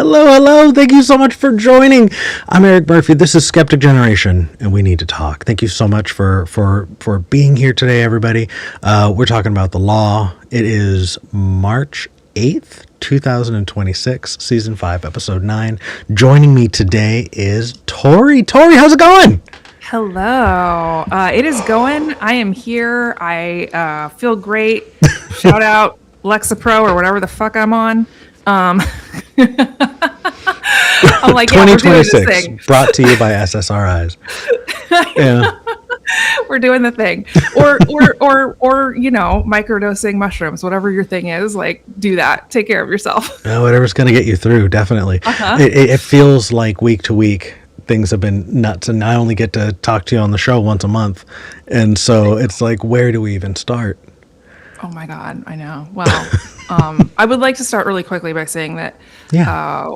Hello, hello. Thank you so much for joining. I'm Eric Murphy. This is Skeptic Generation, and we need to talk. Thank you so much for being here today, everybody. We're talking about the law. It is March 8th, 2026, Season 5, Episode 9. Joining me today is Tori. Tori, how's it going? Hello. It is going. I am here. I feel great. Shout out Lexapro or whatever the fuck I'm on. I'm like, yeah, we're doing this 2026, thing. brought to you by SSRIs. Yeah. We're doing the thing. Or microdosing mushrooms, whatever your thing is, like, do that. Take care of yourself. Whatever's going to get you through, definitely. It feels like week to week things have been nuts, and I only get to talk to you on the show once a month, and so it's like, where do we even start? Oh my God, I know. Well, I would like to start really quickly by saying that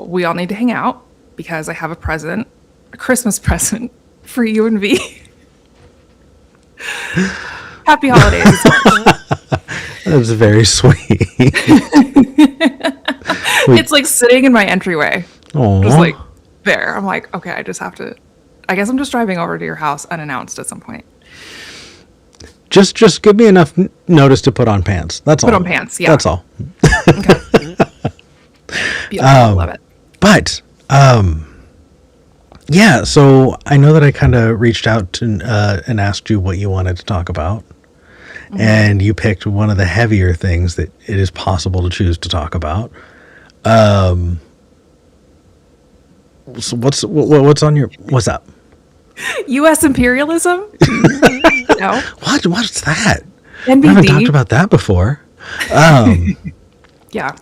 we all need to hang out because I have a Christmas present for you and V. Happy holidays. That was very sweet. It's like sitting in my entryway. Aww. Just like there. I'm like, okay, I guess I'm just driving over to your house unannounced at some point. Just give me enough notice to put on pants. That's all. Put on pants, yeah. That's all. Okay. Beautiful, love it. But yeah, so I know that I kind of reached out and asked you what you wanted to talk about. Mm-hmm. And you picked one of the heavier things that it is possible to choose to talk about. So what's up? U.S. imperialism? No. What's that? NBD. I haven't talked about that before. Yeah.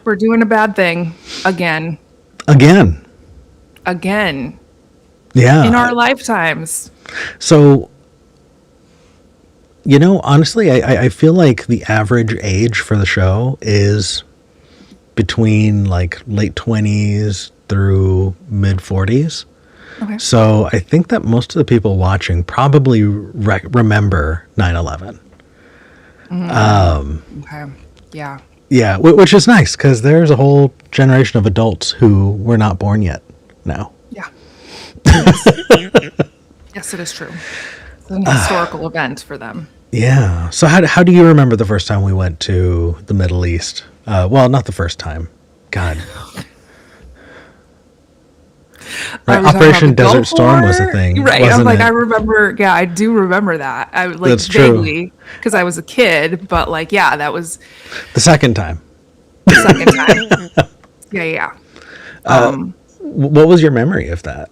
We're doing a bad thing again. Again. Yeah. In our lifetimes. So, honestly, I feel like the average age for the show is between like late 20s through mid 40s. Okay. So I think that most of the people watching probably remember 9/11. Okay. Yeah. Yeah, which is nice because there's a whole generation of adults who were not born yet now. Yeah. Yes, it is true. It's an historical event for them. Yeah. So how do you remember the first time we went to the Middle East? Well, not the first time. God. Right, Operation Desert Storm was a thing, right? I'm like, I remember. Yeah, I do remember that. I like That's vaguely because I was a kid, but like, yeah, that was the second time. Yeah. What was your memory of that?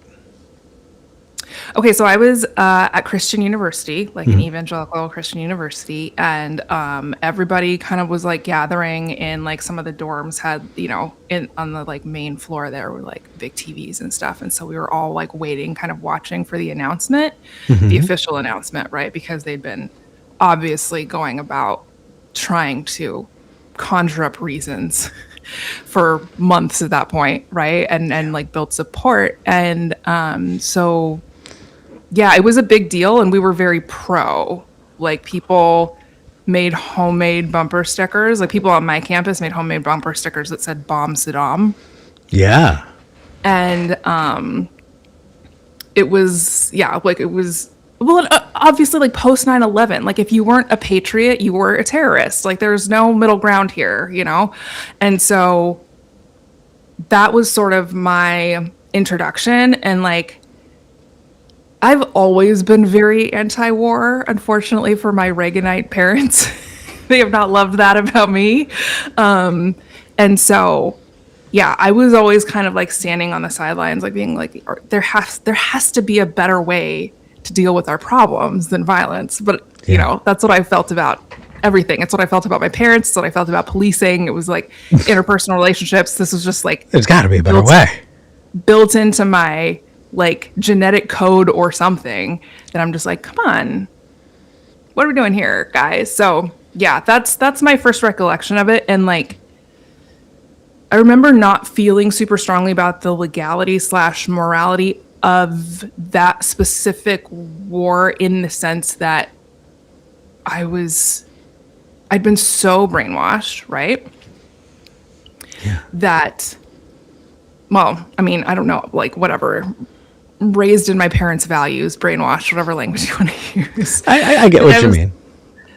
Okay, so I was at Christian University, like an evangelical Christian university, and everybody kind of was like gathering in like some of the dorms had, on the like main floor there were like big TVs and stuff, and so we were all like waiting, kind of watching for the announcement, the official announcement, right? Because they'd been obviously going about trying to conjure up reasons for months at that point, right? And like build support, and so. Yeah, it was a big deal, and we were very pro. Like, people made homemade bumper stickers. Like, people on my campus made homemade bumper stickers that said "Bomb Saddam." Yeah. And it was, well, obviously, like, post 9/11. Like, if you weren't a patriot, you were a terrorist. Like, there's no middle ground here, And so that was sort of my introduction, and, like, I've always been very anti-war, unfortunately for my Reaganite parents. They have not loved that about me. And so, yeah, I was always kind of like standing on the sidelines, like being like, there has to be a better way to deal with our problems than violence. But, that's what I felt about everything. It's what I felt about my parents. It's what I felt about policing. It was like interpersonal relationships. This was just like... There's got to be a better way. Built into my... like genetic code or something that I'm just like, come on, what are we doing here, guys? So yeah, that's my first recollection of it. And like, I remember not feeling super strongly about the legality / morality of that specific war, in the sense that I'd been so brainwashed, right? that, well, I mean, I don't know, like whatever, raised in my parents' values, brainwashed, whatever language you want to use. I get what you mean.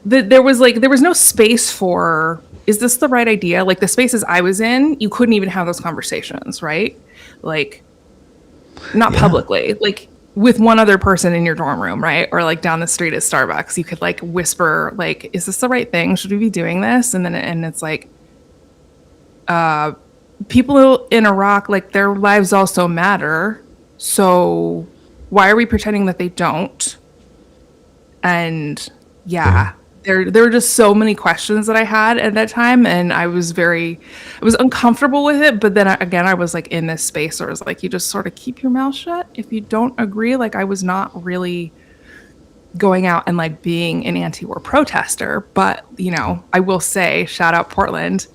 There was no space for, is this the right idea? Like the spaces I was in, you couldn't even have those conversations, right? Like not publicly, like with one other person in your dorm room, right? Or like down the street at Starbucks, you could like whisper, like, is this the right thing? Should we be doing this? And it's like, people in Iraq, like their lives also matter. So why are we pretending that they don't? And there were just so many questions that I had at that time, and I was uncomfortable with it. But then again, I was like in this space where it was like, you just sort of keep your mouth shut if you don't agree. Like I was not really going out and like being an anti-war protester, but you know, I will say, shout out Portland.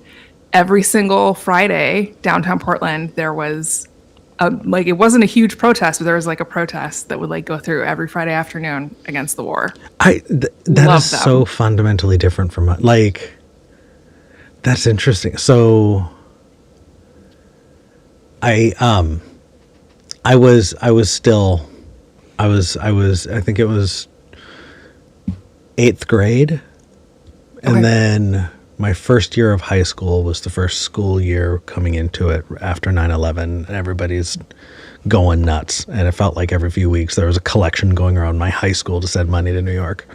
Every single Friday, downtown Portland, there was like it wasn't a huge protest, but there was like a protest that would like go through every Friday afternoon against the war. That is so fundamentally different from like, that's interesting. So I think it was 8th grade, and then my first year of high school was the first school year coming into it after 9/11, and everybody's going nuts. And it felt like every few weeks there was a collection going around my high school to send money to New York.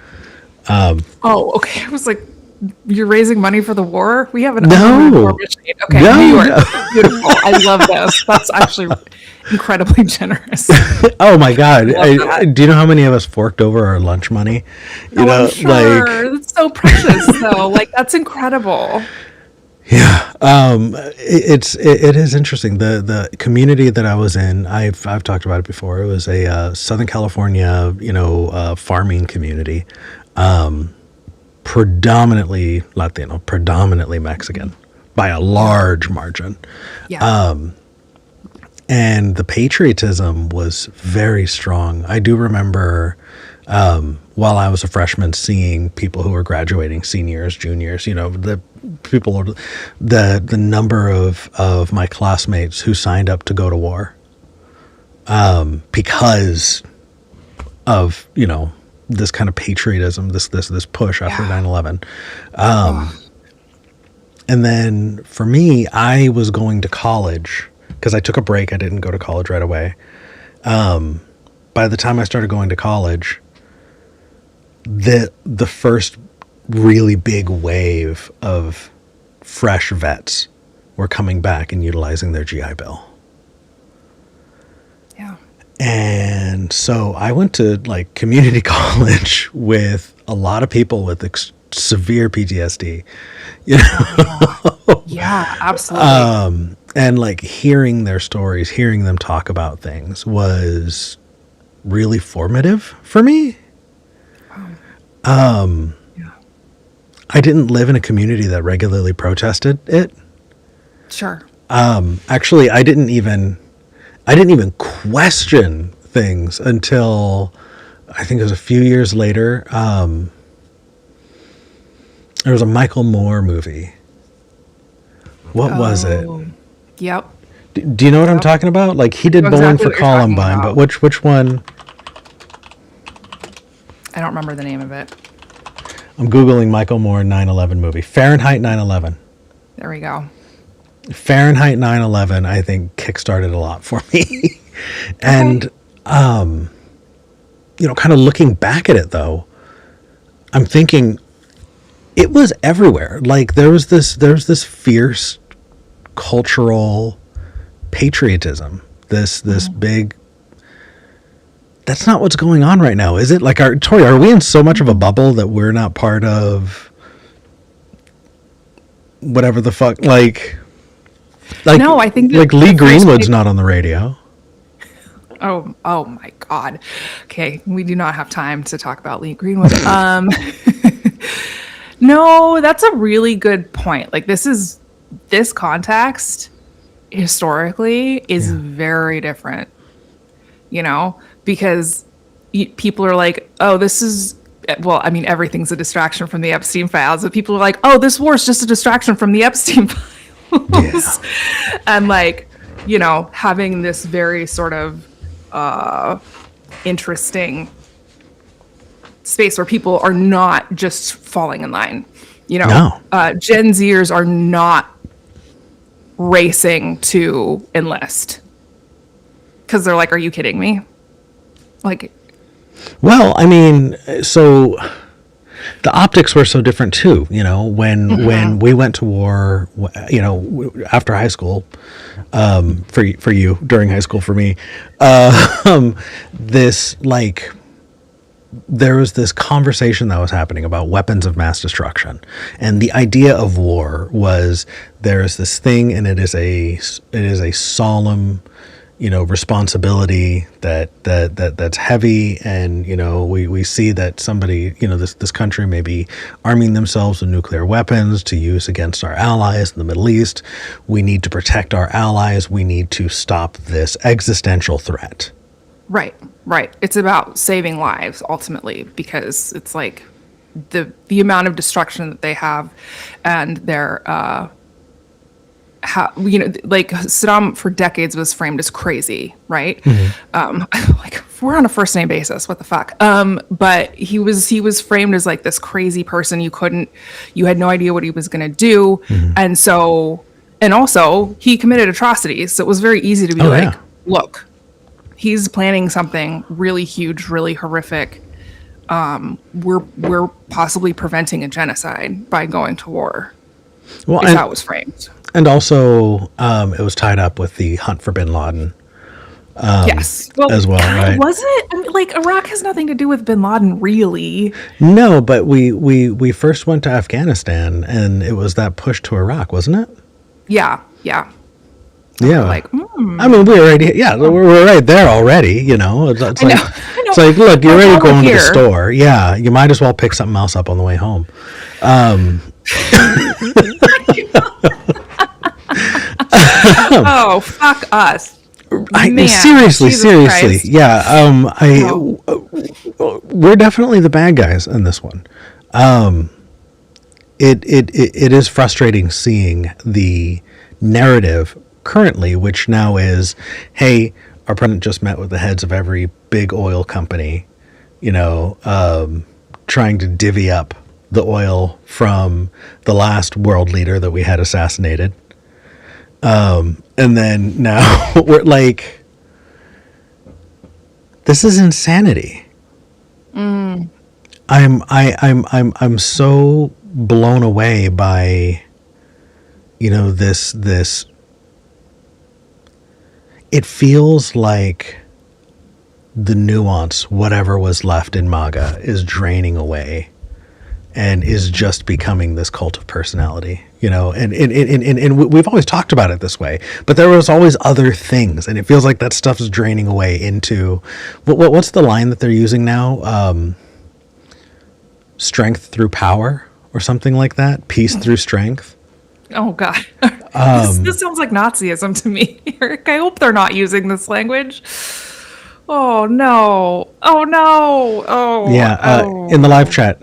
Oh, okay. I was like, you're raising money for the war? We have an war machine. Okay, no, New York. No. Beautiful. I love this. That's actually incredibly generous. Oh my God. Do you know how many of us forked over our lunch money? I'm sure. That's so precious though. Like that's incredible. Yeah. It is interesting. The community that I was in, I've talked about it before. It was a Southern California, farming community. Predominantly Latino, predominantly Mexican by a large margin. Yeah. And the patriotism was very strong. I do remember while I was a freshman seeing people who were graduating, seniors, juniors, the people, the number of my classmates who signed up to go to war because of, this kind of patriotism, this push after 9/11. And then for me, I was going to college because I took a break. I didn't go to college right away. By the time I started going to college, the first really big wave of fresh vets were coming back and utilizing their GI Bill. Yeah. And so I went to like community college with a lot of people with severe PTSD, Yeah, absolutely. And like hearing their stories, hearing them talk about things was really formative for me. I didn't live in a community that regularly protested it. Sure. Actually, I didn't even question things until I think it was a few years later. There was a Michael Moore movie. What was it? Yep. Do you know what I'm talking about? Like he did Bowling for Columbine, but which one? I don't remember the name of it. I'm Googling Michael Moore 9/11 movie. Fahrenheit 9/11. There we go. Fahrenheit 9/11, I think, kickstarted a lot for me. And, kind of looking back at it, though, I'm thinking it was everywhere. Like there was this fierce cultural patriotism, this big. That's not what's going on right now, is it? Like, Tori, are we in so much of a bubble that we're not part of whatever the fuck, like no, I think like Lee Greenwood's not on the radio. Oh my God. Okay, we do not have time to talk about Lee Greenwood. No, that's a really good point. Like this context historically is very different, because people are like, oh, this is, well, I mean, everything's a distraction from the Epstein files, but people are like, oh, this war is just a distraction from the Epstein files. Yeah. And like, having this very sort of interesting space where people are not just falling in line. No. Gen Zers are not racing to enlist because they're like, are you kidding me? Like, Well, I mean, so the optics were so different too. When we went to war, after high school, for you during high school, for me, this like there was this conversation that was happening about weapons of mass destruction, and the idea of war was there is this thing, and it is a solemn, responsibility that's heavy, and we see that somebody, this country may be arming themselves with nuclear weapons to use against our allies in the Middle East. We need to protect our allies. We need to stop this existential threat. right. It's about saving lives ultimately, because it's like the amount of destruction that they have, and their like Saddam for decades was framed as crazy, right? Like, we're on a first name basis, what the fuck? But he was framed as like this crazy person. You had no idea what he was gonna do, and also he committed atrocities. So it was very easy to be look, he's planning something really huge, really horrific. We're possibly preventing a genocide by going to war. Well, Is how it was framed. And also, it was tied up with the hunt for Bin Laden. Yes, as well, right? Was it? I mean, like, Iraq has nothing to do with Bin Laden, really. No, but we first went to Afghanistan, and it was that push to Iraq, wasn't it? Yeah. Yeah. Like, I mean, we're already, we're right there already, It's I like, know. it's like, look, you're already going to the here. store. Yeah, you might as well pick something else up on the way home. Oh, fuck us. Man, seriously, Jesus Christ. yeah. We're definitely the bad guys in this one. It is frustrating seeing the narrative currently, which now is, hey, our president just met with the heads of every big oil company, trying to divvy up the oil from the last world leader that we had assassinated. And then now we're like, this is insanity. I'm so blown away by, this. It feels like the nuance, whatever was left in MAGA, is draining away and is just becoming this cult of personality, and we've always talked about it this way, but there was always other things, and it feels like that stuff is draining away into what's the line that they're using now? Strength through power, or something like that. Peace through strength. Oh, God. This sounds like Nazism to me, Eric. I hope they're not using this language. Oh, no. Oh, no. Oh, yeah. In the live chat,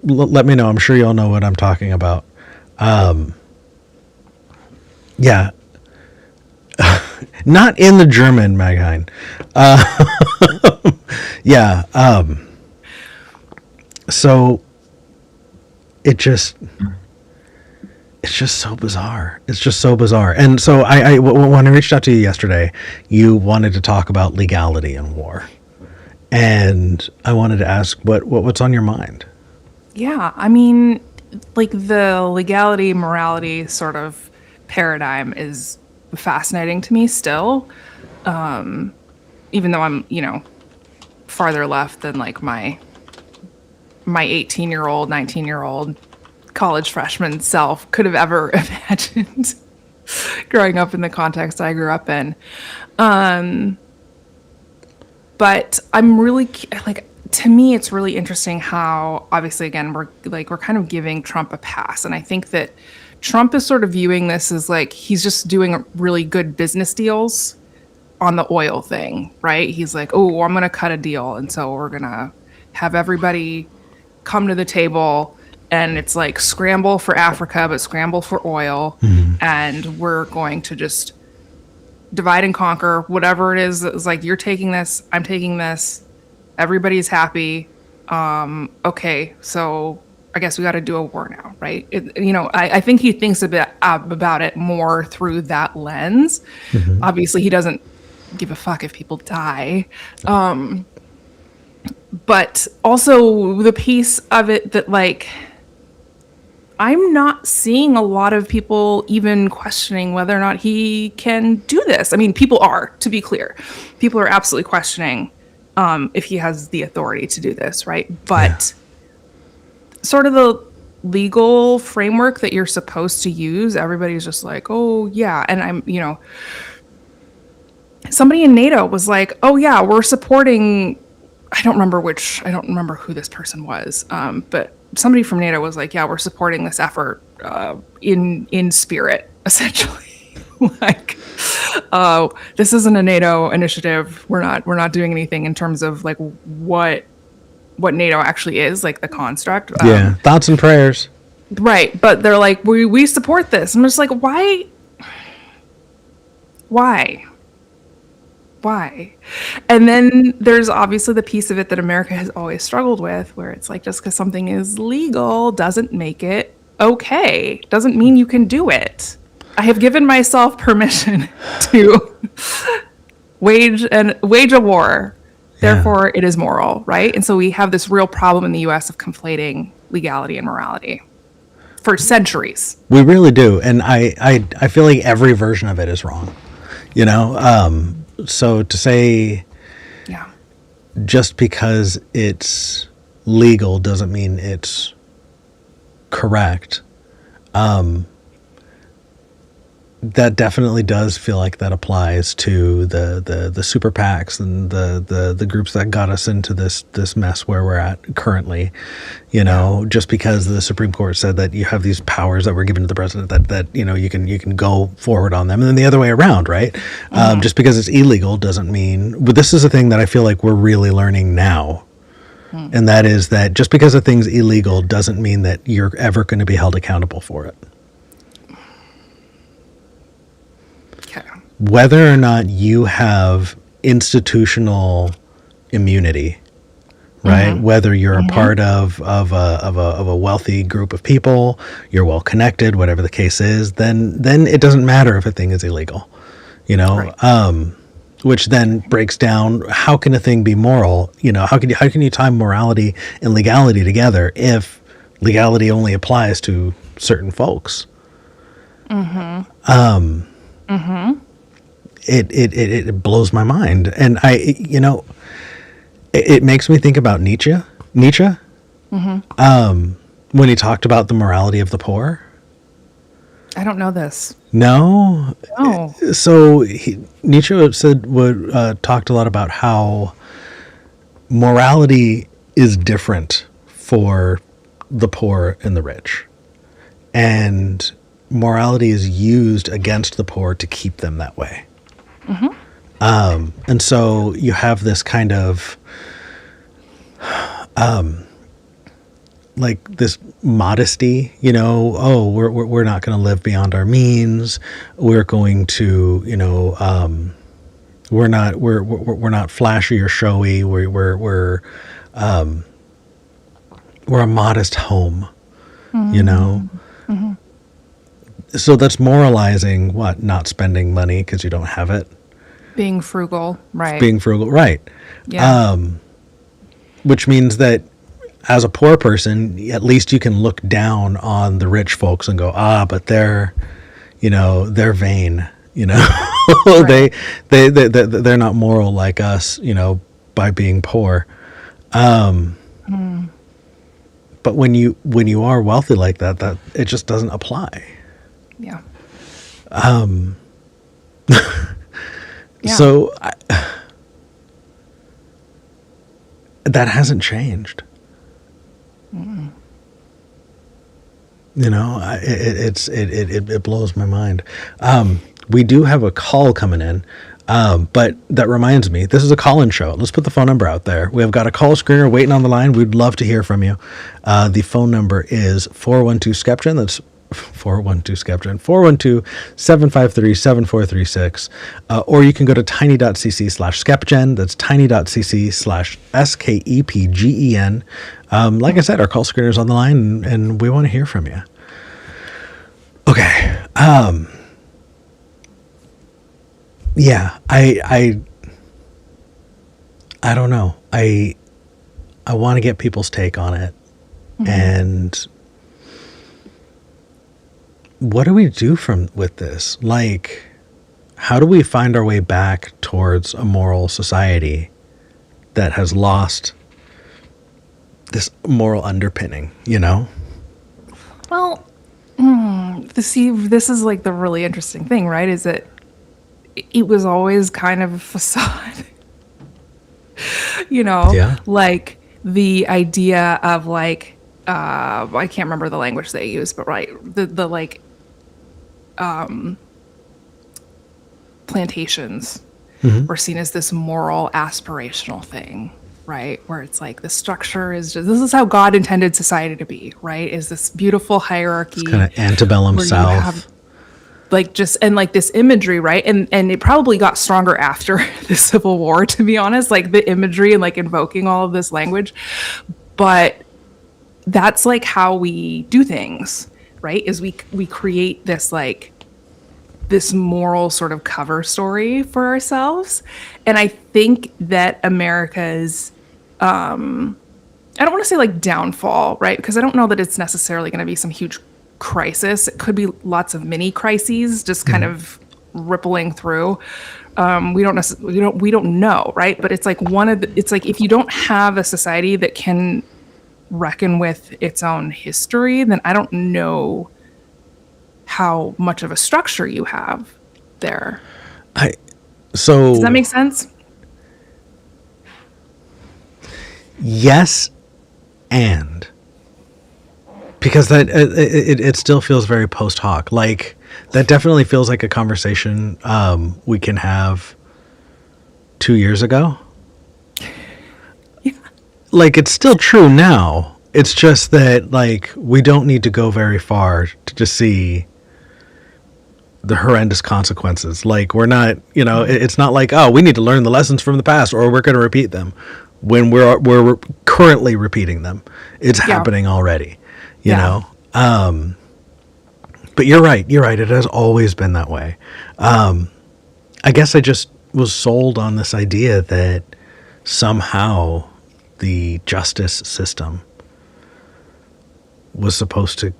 let me know. I'm sure you all know what I'm talking about. Yeah. Not in the German, Maghein. Yeah. So it's just so bizarre. It's just so bizarre. And so when I reached out to you yesterday, you wanted to talk about legality in war. And I wanted to ask what's on your mind? Yeah, I mean, like, the legality, morality sort of paradigm is fascinating to me still. Even though I'm, farther left than like my 18-year-old, 19-year-old college freshman self could have ever imagined growing up in the context I grew up in. But I'm really to me, it's really interesting how, obviously, again, we're kind of giving Trump a pass. And I think that Trump is sort of viewing this as like, he's just doing really good business deals on the oil thing, right? He's like, oh, I'm going to cut a deal. And so we're going to have everybody come to the table, and it's like scramble for Africa, but scramble for oil. and we're going to just divide and conquer. Whatever it is, it's like, you're taking this, I'm taking this, everybody's happy. Okay, so I guess we got to do a war now, right? I think he thinks a bit about it more through that lens. Obviously, he doesn't give a fuck if people die. But also the piece of it that, like, I'm not seeing a lot of people even questioning whether or not he can do this. I mean, people are, to be clear. People are absolutely questioning if he has the authority to do this, right? But sort of the legal framework that you're supposed to use, everybody's just like, oh, yeah. And somebody in NATO was like, oh, yeah, we're supporting, I don't remember who this person was, but somebody from NATO was like, yeah, we're supporting this effort in spirit, essentially. Like, this isn't a NATO initiative. We're not doing anything in terms of like what NATO actually is, like the construct. Thoughts and prayers. Right, but they're like, we support this. I'm just like, why? And then there's obviously the piece of it that America has always struggled with, where it's like, just because something is legal doesn't make it okay. Doesn't mean you can do it. I have given myself permission to wage a war. Therefore, it is moral, right? And so we have this real problem in the U.S. of conflating legality and morality for centuries. We really do, and I feel like every version of it is wrong. So to say, just because it's legal doesn't mean it's correct. That definitely does feel like that applies to the super PACs and the groups that got us into this mess where we're at currently. Just because the Supreme Court said that you have these powers that were given to the president that you can go forward on them, and then the other way around, right? Just because it's illegal doesn't mean. But this is a thing that I feel like we're really learning now. And that is that just because a thing's illegal doesn't mean that you're ever going to be held accountable for it. Whether or not you have institutional immunity, right? Whether you're a part of a wealthy group of people, you're well connected, whatever the case is, then it doesn't matter if a thing is illegal, Right. Which then breaks down, how can a thing be moral? How can you tie morality and legality together if legality only applies to certain folks? It blows my mind, and it makes me think about Nietzsche. When he talked about the morality of the poor. I don't know this. No. So Nietzsche talked a lot about how morality is different for the poor and the rich, and morality is used against the poor to keep them that way. And so you have this kind of like this modesty, we're not going to live beyond our means. We're going to, we're not flashy or showy. We're a modest home, So that's moralizing what? Not spending money because you don't have it. Being frugal, right? Yeah. Which means that as a poor person, at least you can look down on the rich folks and go, but they're vain, Right. they're not moral like us, by being poor. But when you are wealthy like that it just doesn't apply. Yeah. So that hasn't changed. It blows my mind. We do have a call coming in, but that reminds me, this is a call-in show. Let's put the phone number out there. We have got a call screener waiting on the line. We'd love to hear from you. The phone number is 412-SKEPGEN. That's 412-SKEPGEN, 412-753-7436. Or you can go to tiny.cc/SKEPGEN. That's tiny.cc/SKEPGEN. Like I said, our call screener's on the line, and we want to hear from you. Okay. Yeah, I don't know. I want to get people's take on it. And what do we do with this? Like, how do we find our way back towards a moral society that has lost this moral underpinning, you know? Well, this is like the really interesting thing, right? Is that it was always kind of a facade. Yeah. Like the idea of like, I can't remember the language they use, but right, the like, plantations were seen as this moral aspirational thing, right? Where it's like the structure is just, this is how God intended society to be, right? Is this beautiful hierarchy, Kind of antebellum South. Like just, and like this imagery, right? And it probably got stronger after the Civil War, to be honest, like the imagery and like invoking all of this language. But that's like how we do things, right? Is we create this like this moral sort of cover story for ourselves. And I think that America's I don't want to say like downfall, right? Because I don't know that it's necessarily going to be some huge crisis. It could be lots of mini crises just kind of rippling through. We don't know, right? But it's like it's like if you don't have a society that can reckon with its own history, then I don't know how much of a structure you have there. So does that make sense? Yes, and because that it still feels very post hoc. Like that definitely feels like a conversation we can have 2 years ago. Yeah. Like it's still true now. It's just that like we don't need to go very far to see the horrendous consequences. Like we're not, it's not like, oh, we need to learn the lessons from the past or we're going to repeat them when we're currently repeating them. It's happening already, you know? But you're right. It has always been that way. I guess I just was sold on this idea that somehow the justice system was supposed to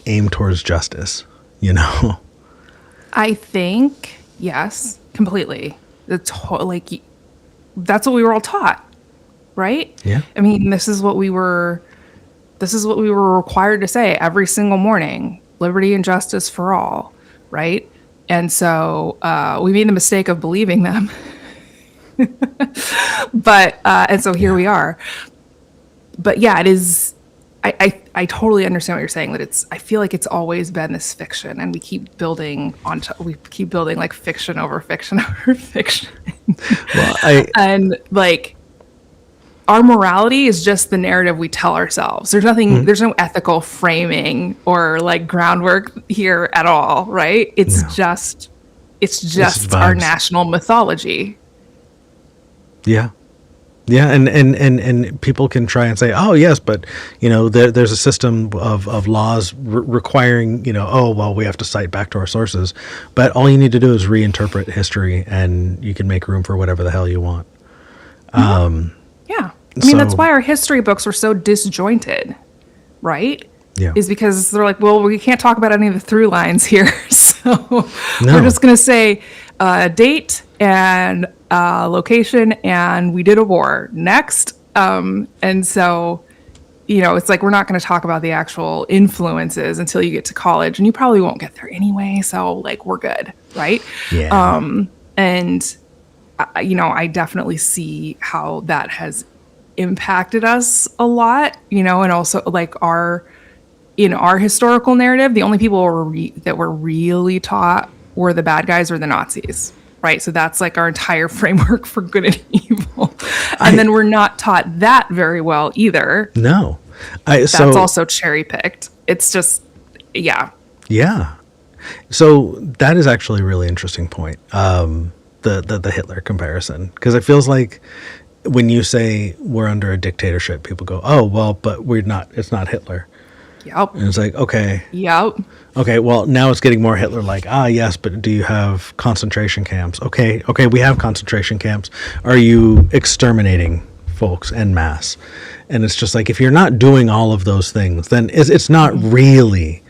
aim towards justice, I think, yes, completely. Like that's what we were all taught, right? Yeah. I mean, this is what we were required to say every single morning: liberty and justice for all, right? And so we made the mistake of believing them, but and so here we are. But yeah, it is. I totally understand what you're saying, that I feel like it's always been this fiction, and we keep building like fiction over fiction over fiction. Well, and like our morality is just the narrative we tell ourselves. There's nothing, there's no ethical framing or like groundwork here at all, right? It's just our national mythology. Yeah. Yeah, and people can try and say, oh yes, but there's a system of laws requiring we have to cite back to our sources, but all you need to do is reinterpret history, and you can make room for whatever the hell you want. Yeah, I mean that's why our history books are so disjointed, right? Yeah, is because they're like, well, we can't talk about any of the through lines here, so we're just gonna say date and location, and we did a war next. And so, it's like we're not going to talk about the actual influences until you get to college, and you probably won't get there anyway. So, like, we're good, right? Yeah. And I definitely see how that has impacted us a lot. And also like in our historical narrative, the only people that were really taught were the bad guys or the Nazis. Right. So that's like our entire framework for good and evil. And then we're not taught that very well either. No. That's also cherry picked. It's just, yeah. Yeah. So that is actually a really interesting point. The Hitler comparison, because it feels like when you say we're under a dictatorship, people go, "Oh, well, but we're not. It's not Hitler." Yep. And it's like, okay. Yep. Okay, well, now it's getting more Hitler like, yes, but do you have concentration camps? Okay, we have concentration camps. Are you exterminating folks en masse? And it's just like, if you're not doing all of those things, then it's not really,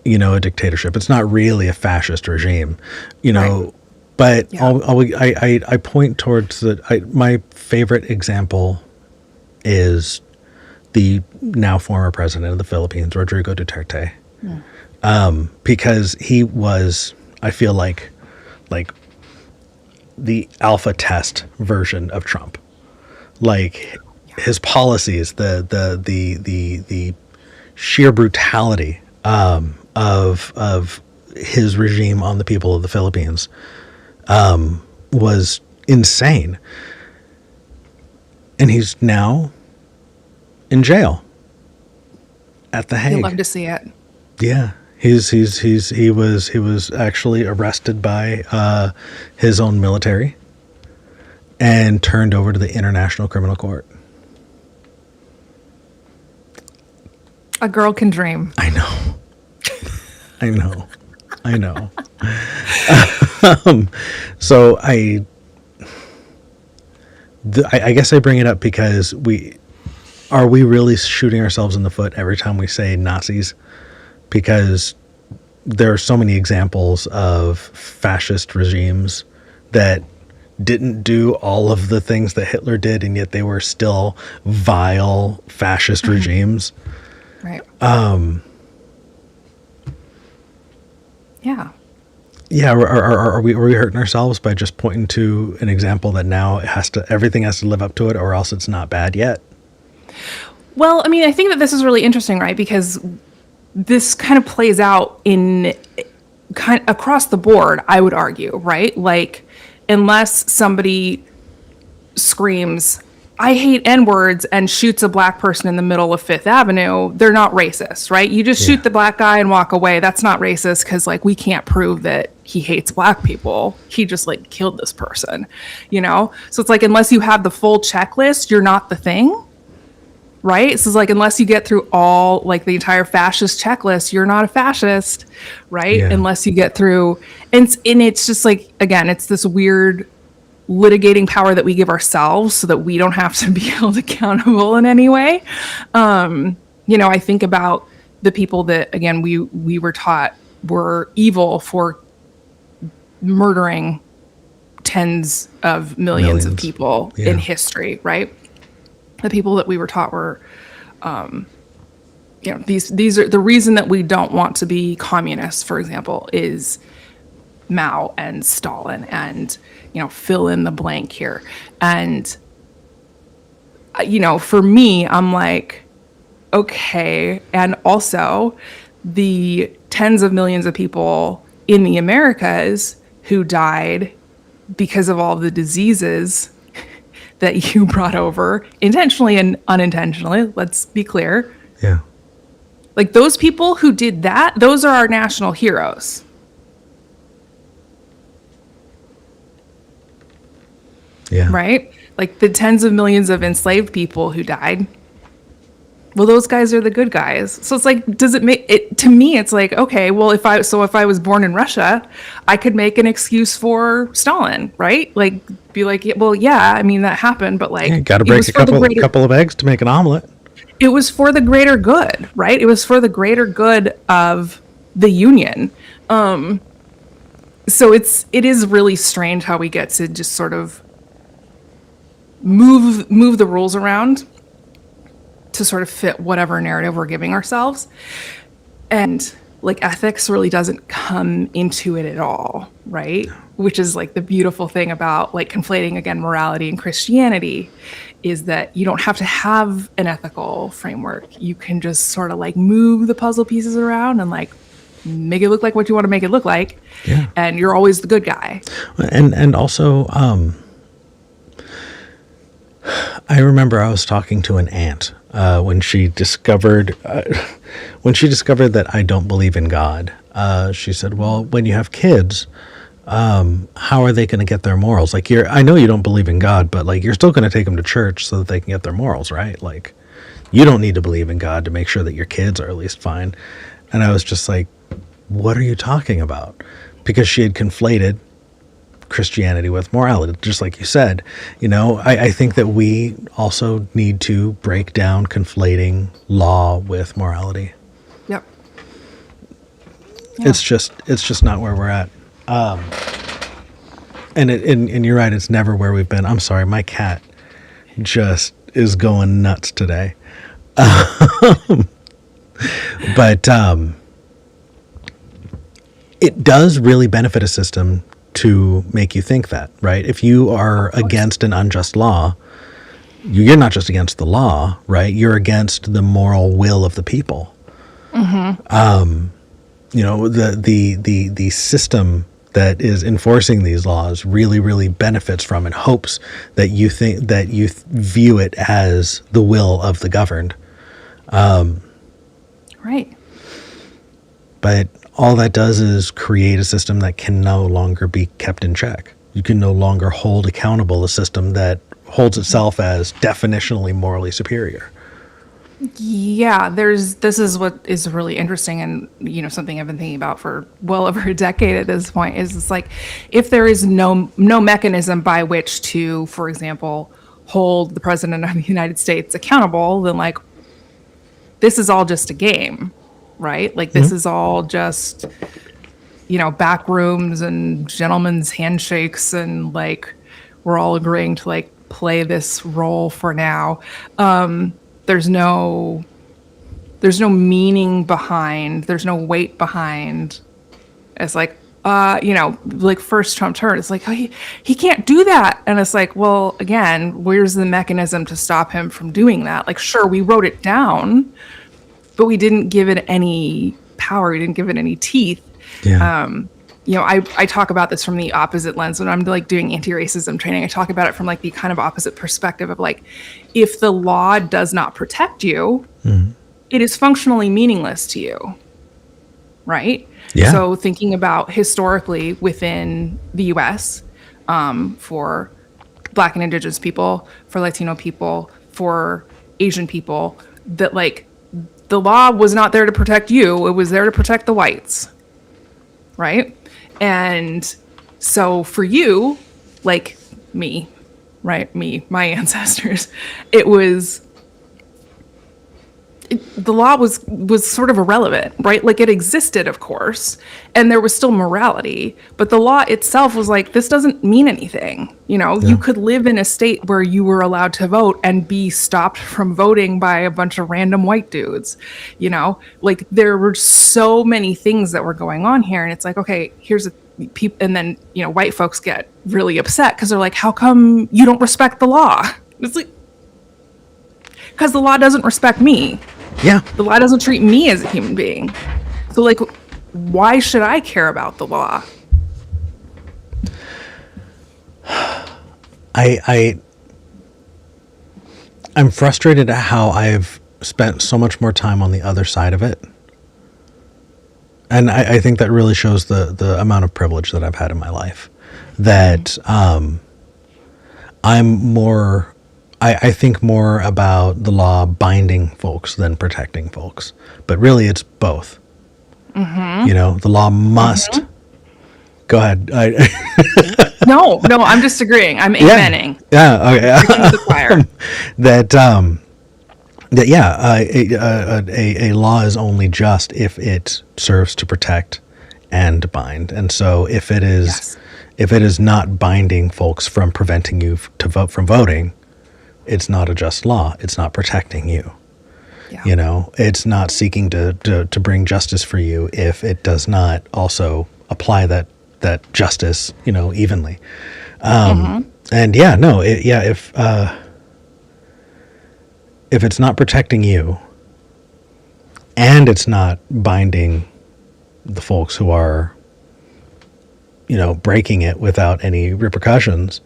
a dictatorship. It's not really a fascist regime, Right. But Yeah. I point towards my favorite example is the now former president of the Philippines, Rodrigo Duterte. Because he was, I feel like the alpha test version of Trump. Like his policies, the sheer brutality of his regime on the people of the Philippines was insane. And he's now in jail at The Hague. You'd love to see it. Yeah. He was actually arrested by his own military and turned over to the International Criminal Court. A girl can dream. I know. So I guess I bring it up because are we really shooting ourselves in the foot every time we say Nazis? Because there are so many examples of fascist regimes that didn't do all of the things that Hitler did, and yet they were still vile fascist regimes. Right. Yeah. Yeah. Are we hurting ourselves by just pointing to an example that now everything has to live up to it, or else it's not bad yet? Well, I mean, I think that this is really interesting, right? Because this kind of plays out across the board, I would argue, right? Like, unless somebody screams, "I hate N-words," and shoots a black person in the middle of Fifth Avenue, they're not racist, right? You just shoot the black guy and walk away. That's not racist because, like, we can't prove that he hates black people. He just, like, killed this person, So it's like, unless you have the full checklist, you're not the thing. Right? So it's like, unless you get through all, like, the entire fascist checklist, you're not a fascist, right? Yeah. Unless you get through, and it's just like, again, it's this weird litigating power that we give ourselves so that we don't have to be held accountable in any way. I think about the people that, again, we were taught were evil for murdering tens of millions of people in history, right? The people that we were taught were, these are the reason that we don't want to be communists, for example, is Mao and Stalin and, fill in the blank here. And, for me, I'm like, okay. And also the tens of millions of people in the Americas who died because of all the diseases that you brought over intentionally and unintentionally, let's be clear. Yeah. Like, those people who did that, those are our national heroes. Yeah. Right? Like, the tens of millions of enslaved people who died. Well, those guys are the good guys. So it's like, does it make it, to me, it's like, okay, well, if I was born in Russia, I could make an excuse for Stalin, right? Like, be like, well, yeah, I mean, that happened, but, like, got to break a couple of eggs to make an omelet. It was for the greater good, right? It was for the greater good of the Union. So it is really strange how we get to just sort of move the rules around to sort of fit whatever narrative we're giving ourselves. And, like, ethics really doesn't come into it at all, right? Which is, like, the beautiful thing about, like, conflating, again, morality and Christianity, is that you don't have to have an ethical framework. You can just sort of, like, move the puzzle pieces around and, like, make it look like what you want to make it look like. Yeah. And you're always the good guy. And also, I remember I was talking to an aunt when she discovered that I don't believe in God. She said, "Well, when you have kids, how are they going to get their morals? Like, I know you don't believe in God, but like, you're still going to take them to church so that they can get their morals, right? Like, you don't need to believe in God to make sure that your kids are at least fine." And I was just like, "What are you talking about?" Because she had conflated Christianity with morality, just like you said. I think that we also need to break down conflating law with morality. Yep. Yeah. It's just not where we're at. And you're right, it's never where we've been. I'm sorry, my cat just is going nuts today. But it does really benefit a system to make you think that, right? If you are against an unjust law, you're not just against the law, right? You're against the moral will of the people. Mm-hmm. The system that is enforcing these laws really, really benefits from and hopes that you view it as the will of the governed. Right. But all that does is create a system that can no longer be kept in check. You can no longer hold accountable a system that holds itself as definitionally morally superior. Yeah, this is what is really interesting, and something I've been thinking about for well over a decade at this point, is it's like, if there is no mechanism by which to, for example, hold the president of the United States accountable, then like, this is all just a game, right? Like, this is all just back rooms and gentlemen's handshakes, and like, we're all agreeing to like play this role for now. There's no meaning behind, there's no weight behind. It's like, like first Trump turn, it's like, oh, he can't do that. And it's like, well, again, where's the mechanism to stop him from doing that? Like, sure, we wrote it down, but we didn't give it any power. We didn't give it any teeth. Yeah. I talk about this from the opposite lens when I'm like doing anti-racism training. I talk about it from like the kind of opposite perspective of like, if the law does not protect you, it is functionally meaningless to you, right? Yeah. So thinking about historically within the U.S., for Black and Indigenous people, for Latino people, for Asian people, that like the law was not there to protect you; it was there to protect the whites, right? And so for you, like me, right? My ancestors, the law was sort of irrelevant, right? Like, it existed, of course, and there was still morality, but the law itself was like, this doesn't mean anything. You could live in a state where you were allowed to vote and be stopped from voting by a bunch of random white dudes. Like, there were so many things that were going on here, and it's like, okay, here's people, and then white folks get really upset because they're like, how come you don't respect the law? It's like, because the law doesn't respect me. Yeah. The law doesn't treat me as a human being. So like, why should I care about the law? I'm frustrated at how I've spent so much more time on the other side of it. And I think that really shows the amount of privilege that I've had in my life. That I think more about the law binding folks than protecting folks. But really, it's both. Mm-hmm. The law must... Mm-hmm. Go ahead. No, I'm just agreeing. I'm amening. Yeah, okay. The choir. A law is only just if it serves to protect and bind. And so if it is not binding folks from preventing you to vote from voting, it's not a just law. It's not protecting you. Yeah. It's not seeking to bring justice for you if it does not also apply that justice, evenly. And if it's not protecting you and it's not binding the folks who are, breaking it without any repercussions,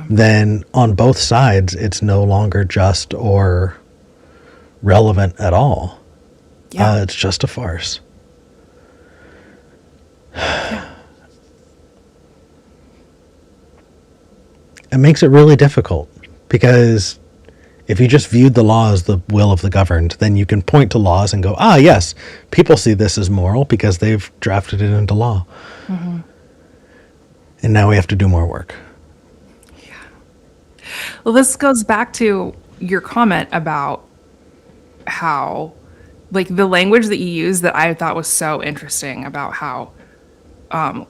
then on both sides, it's no longer just or relevant at all. Yeah. It's just a farce. Yeah. It makes it really difficult because if you just viewed the law as the will of the governed, then you can point to laws and go, yes, people see this as moral because they've drafted it into law. Mm-hmm. And now we have to do more work. Yeah. Well, this goes back to your comment about how, like, the language that you use that I thought was so interesting about how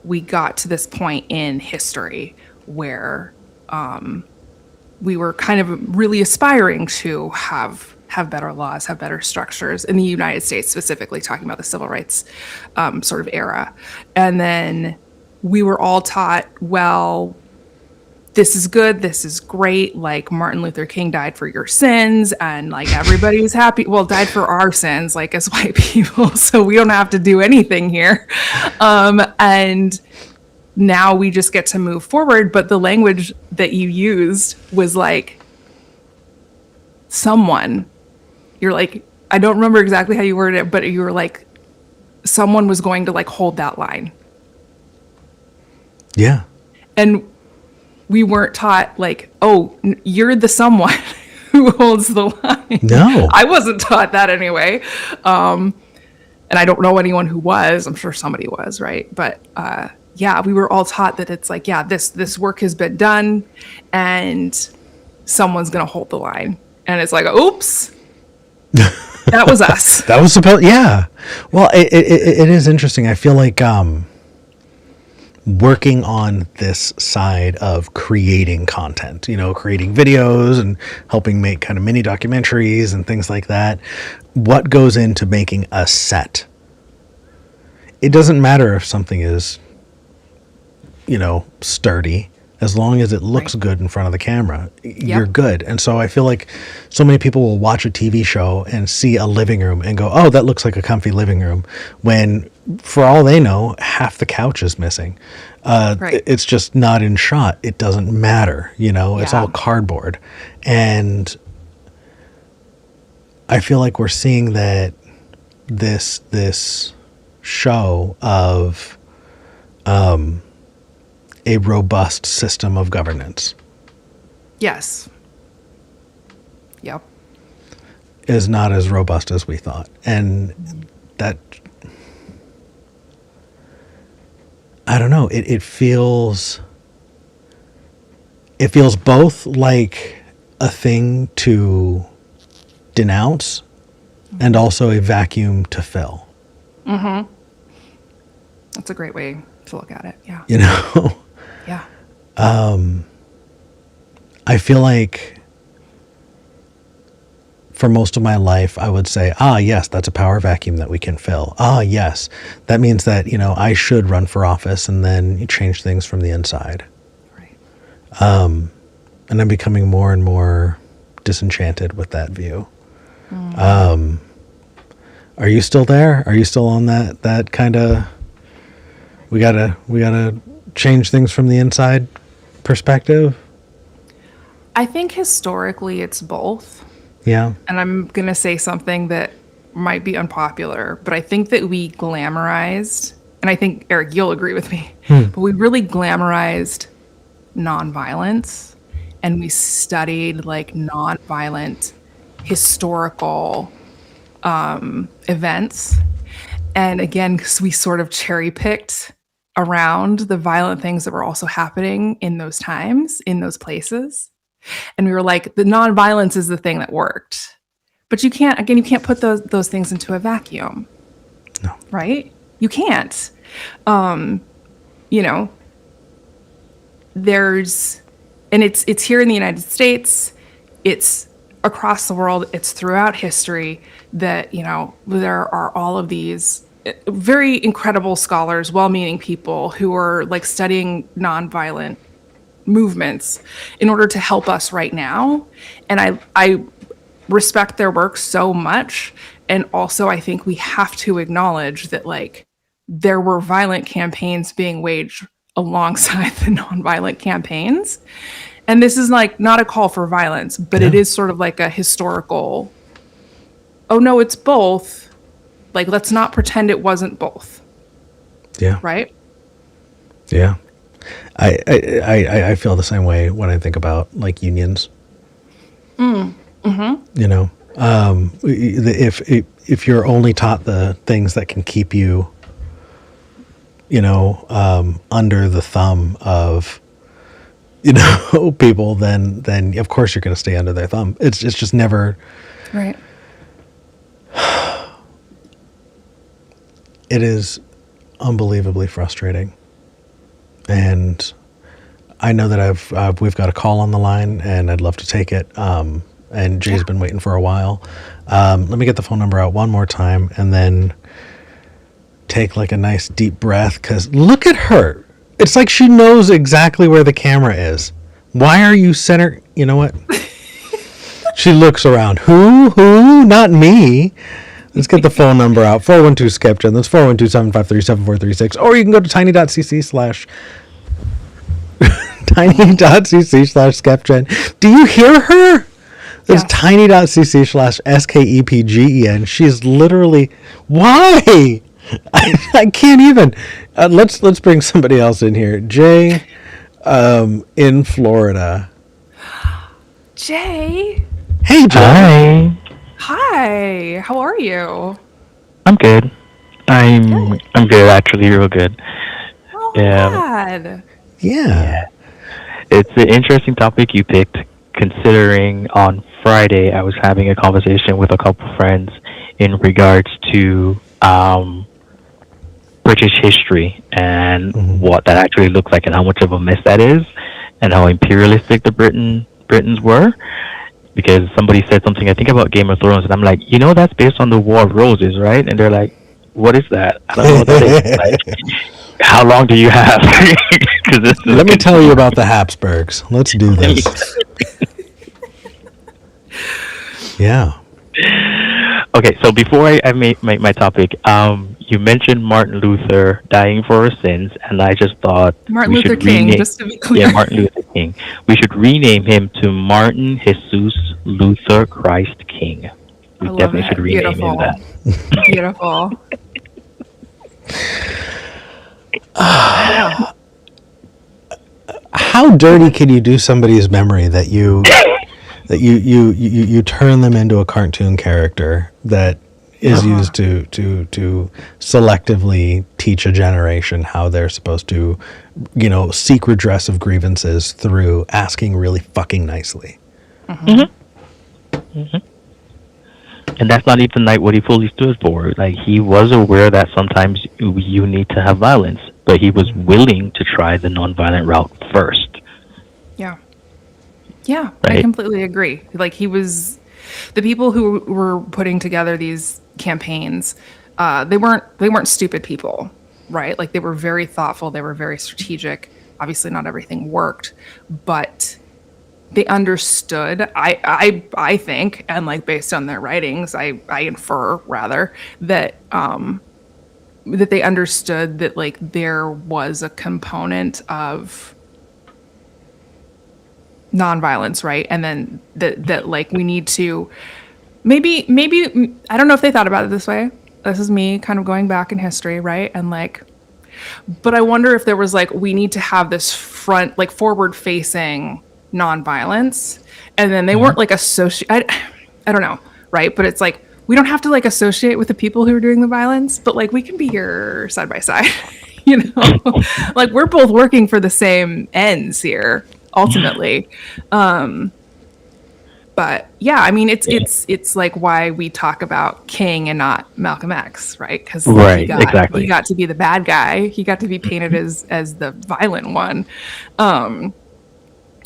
we got to this point in history where we were kind of really aspiring to have better laws, have better structures in the United States, specifically talking about the civil rights sort of era. And then we were all taught, well, this is good, this is great, like Martin Luther King died for your sins, and like everybody's happy. Well, died for our sins, like as white people, so we don't have to do anything here. And now we just get to move forward. But the language that you used was like, you're like, I don't remember exactly how you worded it, but you were like, someone was going to like hold that line. Yeah. And we weren't taught like, you're the someone who holds the line. No. I wasn't taught that anyway. And I don't know anyone who was. I'm sure somebody was, right? But yeah, we were all taught that it's like, yeah, this work has been done and someone's going to hold the line. And it's like, oops, that was us. That was yeah. Well, it is interesting. I feel like working on this side of creating content, creating videos and helping make kind of mini documentaries and things like that. What goes into making a set? It doesn't matter if something is, sturdy, as long as it looks good in front of the camera, you're good. And so I feel like so many people will watch a TV show and see a living room and go, that looks like a comfy living room, when for all they know, half the couch is missing. It's just not in shot. It doesn't matter. It's all cardboard. And I feel like we're seeing that this show of a robust system of governance. Yes. Yep. Is not as robust as we thought. And that, I don't know, it feels both like a thing to denounce and also a vacuum to fill. Mm-hmm. That's a great way to look at it. Yeah. Yeah. I feel like for most of my life, I would say, yes, that's a power vacuum that we can fill. Yes, that means that, I should run for office, and then you change things from the inside. Right. And I'm becoming more and more disenchanted with that view. Are you still there? Are you still on that kind of, we gotta change things from the inside perspective? I think historically it's both. Yeah. And I'm going to say something that might be unpopular, but I think that we glamorized, and I think, Eric, you'll agree with me, but we really glamorized nonviolence, and we studied like nonviolent historical events. And again, because we sort of cherry picked around the violent things that were also happening in those times, in those places. And we were like, the nonviolence is the thing that worked. But you can't put those things into a vacuum. No. Right? You can't. There's, and it's here in the United States, it's across the world, it's throughout history that, there are all of these very incredible scholars, well-meaning people who are like studying nonviolent movements in order to help us right now. And I respect their work so much. And also I think we have to acknowledge that like there were violent campaigns being waged alongside the nonviolent campaigns. And this is like not a call for violence, but it is sort of like a historical, oh no, it's both. Like, let's not pretend it wasn't both. Yeah. Right? Yeah. I feel the same way when I think about like unions. You know, if you're only taught the things that can keep you, you know, under the thumb of, you know, people, then of course you're going to stay under their thumb. It's just never. Right. It is unbelievably frustrating. And I know that we've got a call on the line, and I'd love to take it. And Jay's been waiting for a while. Let me get the phone number out one more time, and then take like a nice deep breath, because look at her. It's like she knows exactly where the camera is. Why are you center? You know what? She looks around. Who? Not me. Let's get the phone number out. 412-SKEPGEN. That's 412-753-7436. Or you can go to tiny.cc/skepgen. Do you hear her? It's tiny.cc/SKEPGEN. She's literally, why? I can't even. Let's bring somebody else in here. Jay, in Florida. Jay. Hey, Jay. Hi. How are you? I'm good. I'm good, actually, real good. Oh, Yeah. glad. Yeah. It's an interesting topic you picked, considering on Friday I was having a conversation with a couple friends in regards to British history and what that actually looks like and how much of a mess that is and how imperialistic the Britons were. Because somebody said something, I think, about Game of Thrones, and I'm like, you know, that's based on the War of Roses, right? And they're like, what is that? I don't know what that is. Like, how long do you have? Let me tell you about the Habsburgs. Let's do this. Yeah. Okay, so before I make my topic, you mentioned Martin Luther dying for our sins, and I just thought Martin Luther King, just to be clear. Yeah, Martin Luther King. We should rename him to Martin Jesus Luther Christ King. We definitely should rename him that. Beautiful. How dirty can you do somebody's memory that you turn them into a cartoon character that is used to selectively teach a generation how they're supposed to, you know, seek redress of grievances through asking really fucking nicely. And that's not even like what he fully stood for. Like, he was aware that sometimes you need to have violence, but he was willing to try the nonviolent route first. Yeah, right? I completely agree. Like, he was, the people who were putting together these campaigns, they weren't stupid people, right? Like, they were very thoughtful, they were very strategic. Obviously not everything worked, but they understood, I think, and like based on their writings, I infer rather that that they understood that like there was a component of nonviolence, right? And then that like we need to maybe I don't know if they thought about it this way. This is me kind of going back in history, right? And like, but I wonder if there was like, we need to have this front, like forward facing nonviolence, and then they weren't like I don't know, right? But it's like, we don't have to like associate with the people who are doing the violence, but like we can be here side by side, you know. Like, we're both working for the same ends here ultimately. But yeah, I mean, it's like why we talk about King and not Malcolm X, right? Because exactly, he got to be the bad guy. He got to be painted as the violent one,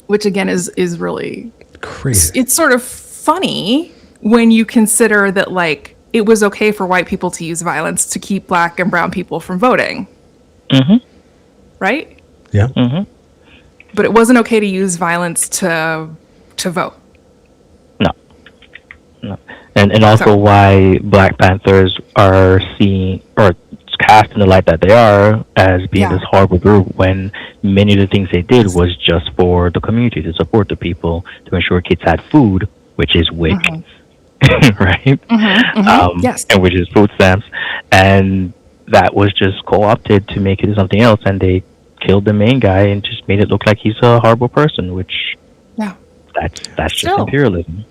which again is really crazy. It's sort of funny when you consider that like it was okay for white people to use violence to keep black and brown people from voting, right? Yeah. But it wasn't okay to use violence to vote. No. And also why Black Panthers are seen, or it's cast in the light that they are as being Yeah. this horrible group when many of the things they did was just for the community, to support the people, to ensure kids had food, which is WIC, right? Yes. And which is food stamps. And that was just co-opted to make it into something else. And they killed the main guy and just made it look like he's a horrible person, which Yeah. that's just Still. imperialism.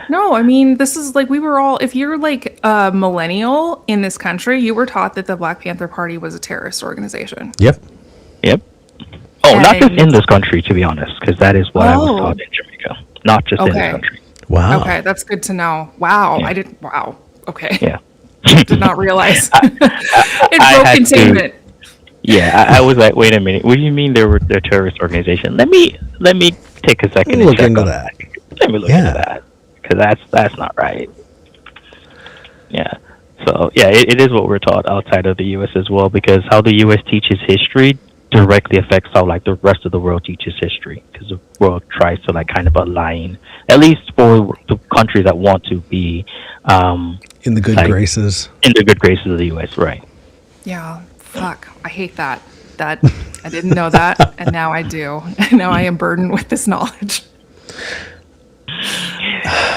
No, I mean, this is like we were all, if you're like a millennial in this country, you were taught that the Black Panther Party was a terrorist organization. Yep. Yep. Oh, not just And- in this country, to be honest, because that is what I was Oh. taught in Jamaica. Not just in this Okay. country. Wow. Okay, that's good to know. Wow, Yeah. I didn't. Wow. Okay. Yeah. Did not realize. It I broke had to- containment. Yeah, I was like, wait a minute. What do you mean they're a terrorist organization? Let me take a second Look and check into on that. Let me look Yeah. into that, because that's not right. Yeah. So yeah, it is what we're taught outside of the U.S. as well, because how the U.S. teaches history directly affects how like the rest of the world teaches history, because the world tries to like kind of align, at least for the countries that want to be In the good Like- graces. in the good graces of the U.S. Right. Yeah. Fuck. I hate that. That I didn't know that, and now I do. And now I am burdened with this knowledge.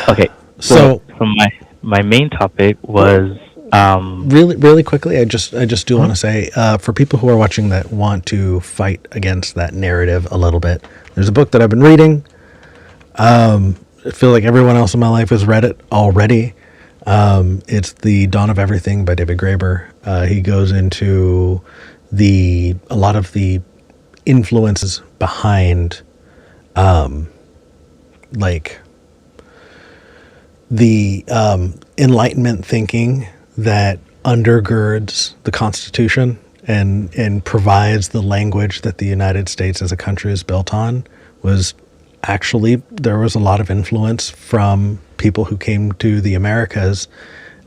Okay. So- So my main topic was Really quickly, I just do want to say, for people who are watching that want to fight against that narrative a little bit, there's a book that I've been reading. I feel like everyone else in my life has read it already. It's The Dawn of Everything by David Graeber. He goes into a lot of the influences behind, like the Enlightenment thinking that undergirds the Constitution and provides the language that the United States as a country is built on. Was actually, there was a lot of influence from people who came to the Americas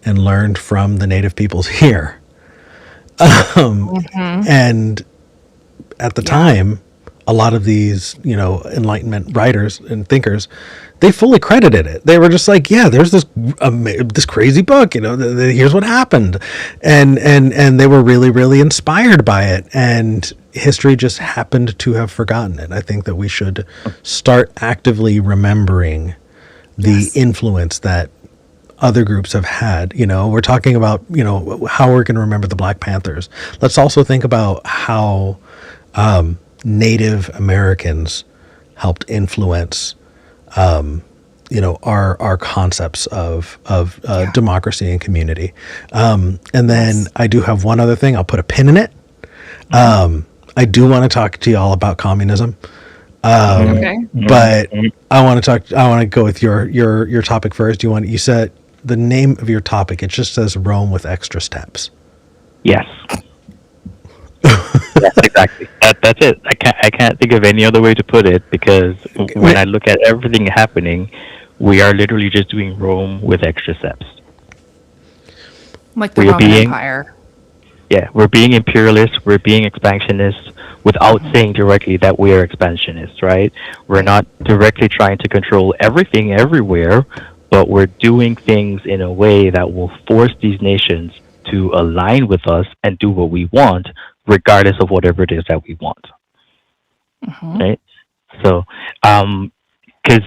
and learned from the native peoples here. And at the time, a lot of these, Enlightenment writers and thinkers, they fully credited it. They were just like, yeah, there's this this crazy book, here's what happened. And they were really, really inspired by it. And history just happened to have forgotten it. I think that we should start actively remembering the influence that other groups have had. We're talking about, how we're going to remember the Black Panthers. Let's also think about how Native Americans helped influence, our concepts of democracy and community. And then I do have one other thing. I'll put a pin in it. I do want to talk to y'all about communism. Okay. But I want to go with your topic first. You said the name of your topic, it just says Rome with extra steps. yes. Yes, exactly. That's it. I can't think of any other way to put it, because when I look at everything happening, we are literally just doing Rome with extra steps. Like the We are Roman being- Empire. Yeah, we're being imperialists, we're being expansionists without saying directly that we are expansionists, right? We're not directly trying to control everything everywhere, but we're doing things in a way that will force these nations to align with us and do what we want, regardless of whatever it is that we want. Right? So, because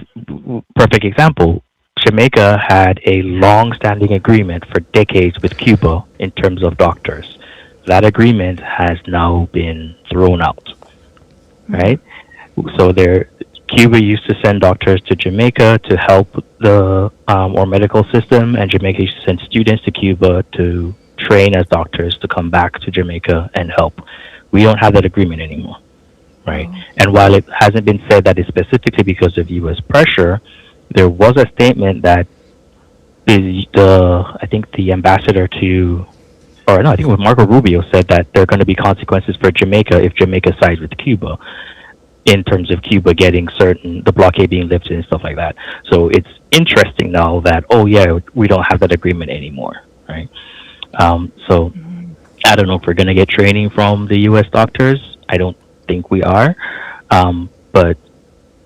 perfect example, Jamaica had a long-standing agreement for decades with Cuba in terms of doctors. That agreement has now been thrown out, right? So Cuba used to send doctors to Jamaica to help our medical system, and Jamaica used to send students to Cuba to train as doctors to come back to Jamaica and help. We don't have that agreement anymore, right? And while it hasn't been said that it's specifically because of U.S. pressure, there was a statement that I think the ambassador to, or no, I think it was Marco Rubio, said that there are going to be consequences for Jamaica if Jamaica sides with Cuba, in terms of Cuba getting the blockade being lifted and stuff like that. So it's interesting now that, we don't have that agreement anymore, right? So I don't know if we're going to get training from the U.S. doctors. I don't think we are. But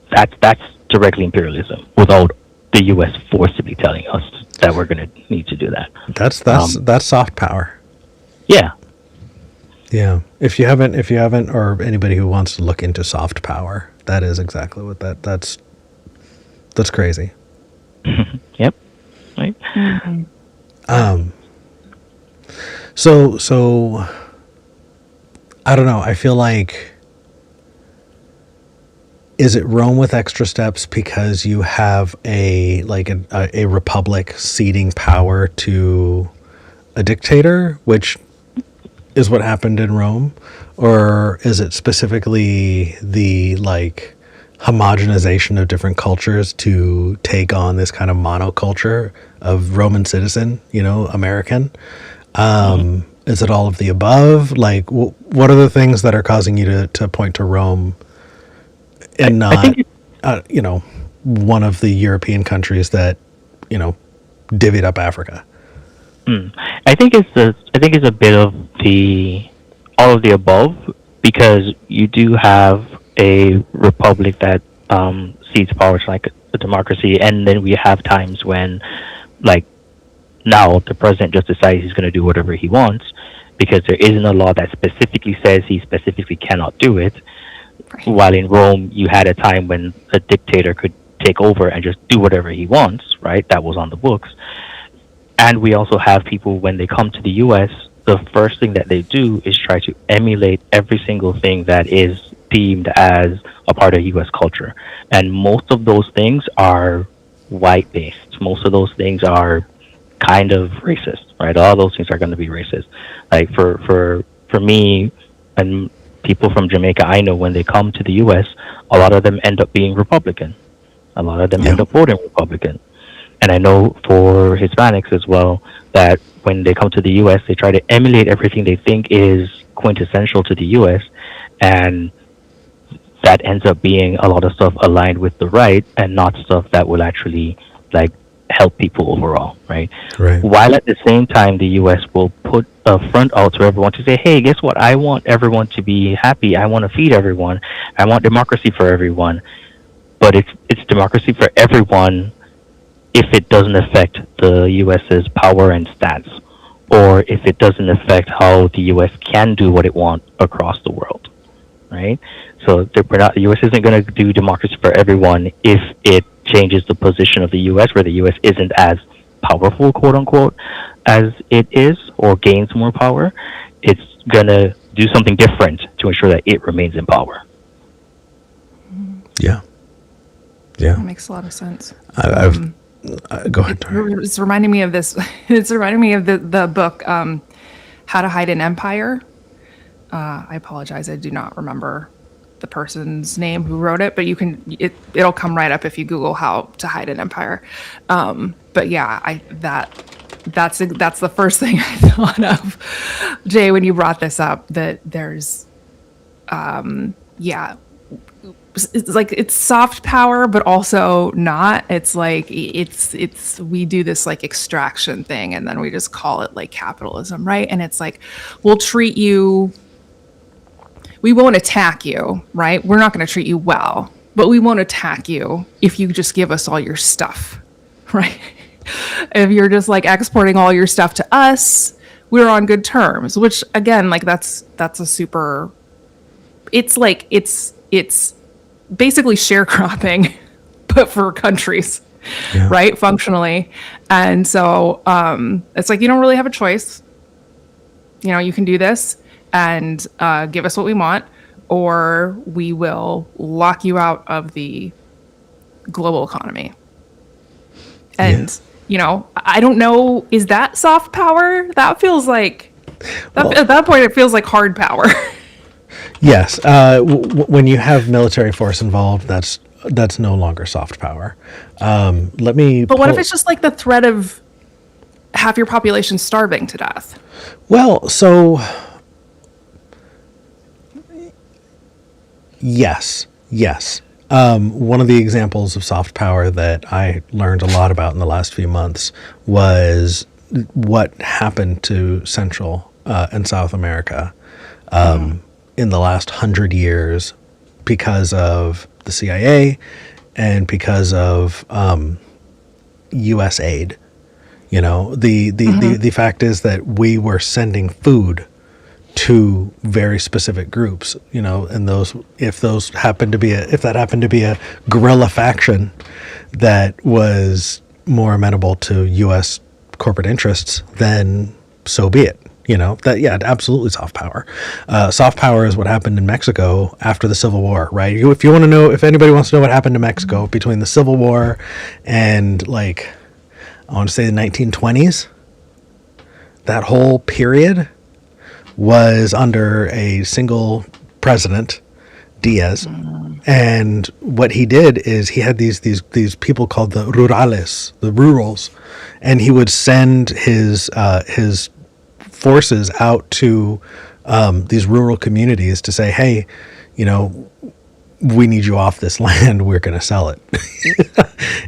that's directly imperialism without the U.S. forcibly telling us that we're going to need to do that. That's soft power. Yeah, Yeah. If you haven't, or anybody who wants to look into soft power, that is exactly what that's crazy. Yep. Right. So I don't know. I feel like, is it Rome with extra steps because you have a republic ceding power to a dictator, which is what happened in Rome, or is it specifically the homogenization of different cultures to take on this kind of monoculture of Roman citizen, American? Is it all of the above? Like, what are the things that are causing you to point to Rome and I not, think one of the European countries that, divvied up Africa? I think it's a bit of the all of the above, because you do have a republic that cedes power to like a democracy, and then we have times when, like, now the president just decides he's going to do whatever he wants because there isn't a law that specifically says he specifically cannot do it. Right. While in Rome, you had a time when a dictator could take over and just do whatever he wants, right? That was on the books. And we also have people, when they come to the U.S., the first thing that they do is try to emulate every single thing that is deemed as a part of U.S. culture. And most of those things are white-based. Most of those things are kind of racist, right? All those things are going to be racist. Like for me and people from Jamaica, I know when they come to the U.S., a lot of them end up being Republican. A lot of them end up voting Republican. And I know for Hispanics as well, that when they come to the U.S., they try to emulate everything they think is quintessential to the U.S. And that ends up being a lot of stuff aligned with the right and not stuff that will actually, like, help people overall, right? Right. While at the same time, the U.S. will put a front out to everyone to say, hey, guess what? I want everyone to be happy. I want to feed everyone. I want democracy for everyone. But it's democracy for everyone if it doesn't affect the U.S.'s power and stats, or if it doesn't affect how the U.S. can do what it wants across the world, right? So the U.S. isn't going to do democracy for everyone if it changes the position of the U.S., where the U.S. isn't as powerful, quote unquote, as it is, or gains more power. It's going to do something different to ensure that it remains in power. Yeah. That makes a lot of sense. Go ahead, Tori. It's reminding me of this. It's reminding me of the book, How to Hide an Empire. I apologize. I do not remember the person's name who wrote it, but it'll come right up if you Google how to hide an empire. But yeah, that's the first thing I thought of, Jay, when you brought this up, that there's, it's like it's soft power, but also not. It's like it's we do this like extraction thing, and then we just call it like capitalism, right? And it's like we'll treat you. We won't attack you, right? We're not going to treat you well, but we won't attack you if you just give us all your stuff, right? If you're just like exporting all your stuff to us, we're on good terms. Which again, like that's a super. It's like it's basically sharecropping, but for countries, right? Functionally. And so it's like you don't really have a choice. You can do this and give us what we want, or we will lock you out of the global economy. And, I don't know, is that soft power? That feels like, at that point, it feels like hard power. Yes. When you have military force involved, that's no longer soft power. But what if it's just like the threat of half your population starving to death? Well, so yes. One of the examples of soft power that I learned a lot about in the last few months was what happened to Central and South America in the last 100 years because of the CIA and because of U.S. aid. The fact is that we were sending food to very specific groups, and if that happened to be a guerrilla faction that was more amenable to U.S. corporate interests, then so be it. Absolutely soft power. Soft power is what happened in Mexico after the Civil War, right? If anybody wants to know what happened to Mexico between the Civil War and I want to say the 1920s, that whole period was under a single president, Diaz. And what he did is he had these people called the rurales, the rurals, and he would send his forces out to these rural communities to say, hey, we need you off this land. We're going to sell it.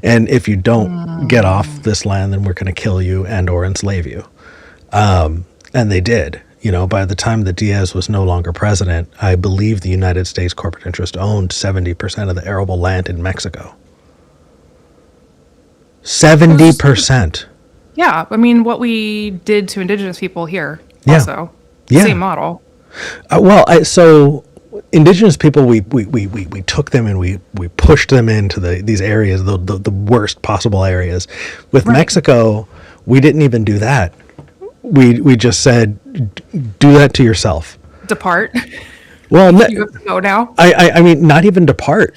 And if you don't get off this land, then we're going to kill you and or enslave you. And they did. By the time that Diaz was no longer president, I believe the United States corporate interest owned 70% of the arable land in Mexico. 70%. Yeah, I mean, what we did to indigenous people here, Yeah. also, Yeah. same model. So indigenous people, we took them and we pushed them into these areas, the worst possible areas. With Right. Mexico, we didn't even do that. We just said, do that to yourself. Depart. Well, You have to go now. I mean, not even depart.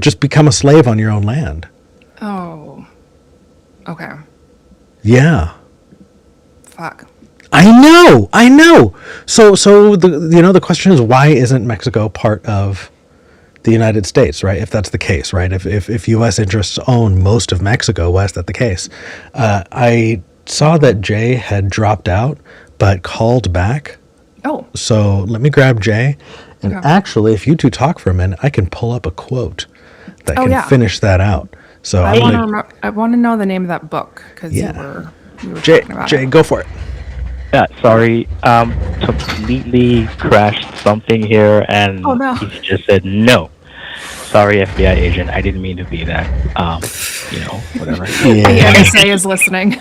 Just become a slave on your own land. Oh. Okay. Yeah. Fuck. I know. So the question is, why isn't Mexico part of the United States, right? If that's the case, right? If U.S. interests own most of Mexico, why is that the case? I saw that Jay had dropped out, but called back. Oh. So let me grab Jay. And Okay. actually, if you two talk for a minute, I can pull up a quote that can yeah. finish that out. So I I'm want to gonna, I want to know the name of that book because Yeah. you were Jay, talking about Jay, it. go for it. Yeah, sorry. Completely crashed something here, and Oh, no. he just said no. Sorry, FBI agent. I didn't mean to be that. Whatever. The NSA is listening.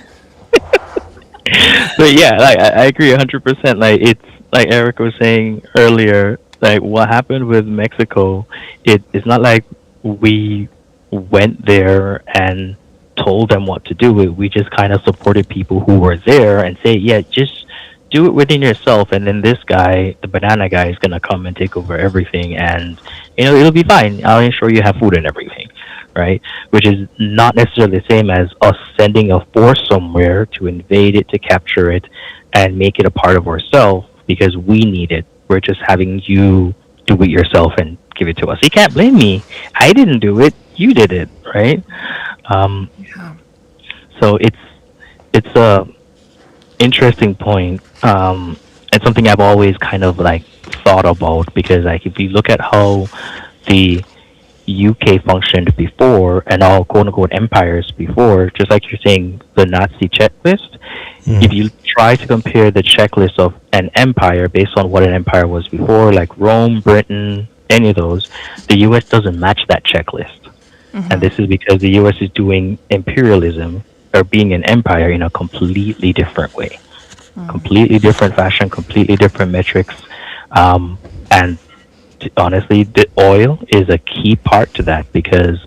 But yeah, I agree 100%. It's like Eric was saying earlier. What happened with Mexico? It's not like we went there and told them what to do. We just kind of supported people who were there and say, yeah, just do it within yourself, and then this guy, the banana guy, is gonna come and take over everything, and it'll be fine. I'll ensure you have food and everything, right? Which is not necessarily the same as us sending a force somewhere to invade it, to capture it, and make it a part of ourselves because we need it. We're just having you do it yourself and give it to us. You can't blame me. I didn't do it. You did it, right? Yeah. So it's a interesting point, and something I've always kind of thought about, because if you look at how the UK functioned before and all quote unquote empires before, just like you're saying, the Nazi checklist. If you try to compare the checklist of an empire based on what an empire was before, like Rome, Britain, any of those, the US doesn't match that checklist. And this is because the US is doing imperialism, or being an empire, in a completely different way. Completely different fashion, completely different metrics. And honestly, the oil is a key part to that, because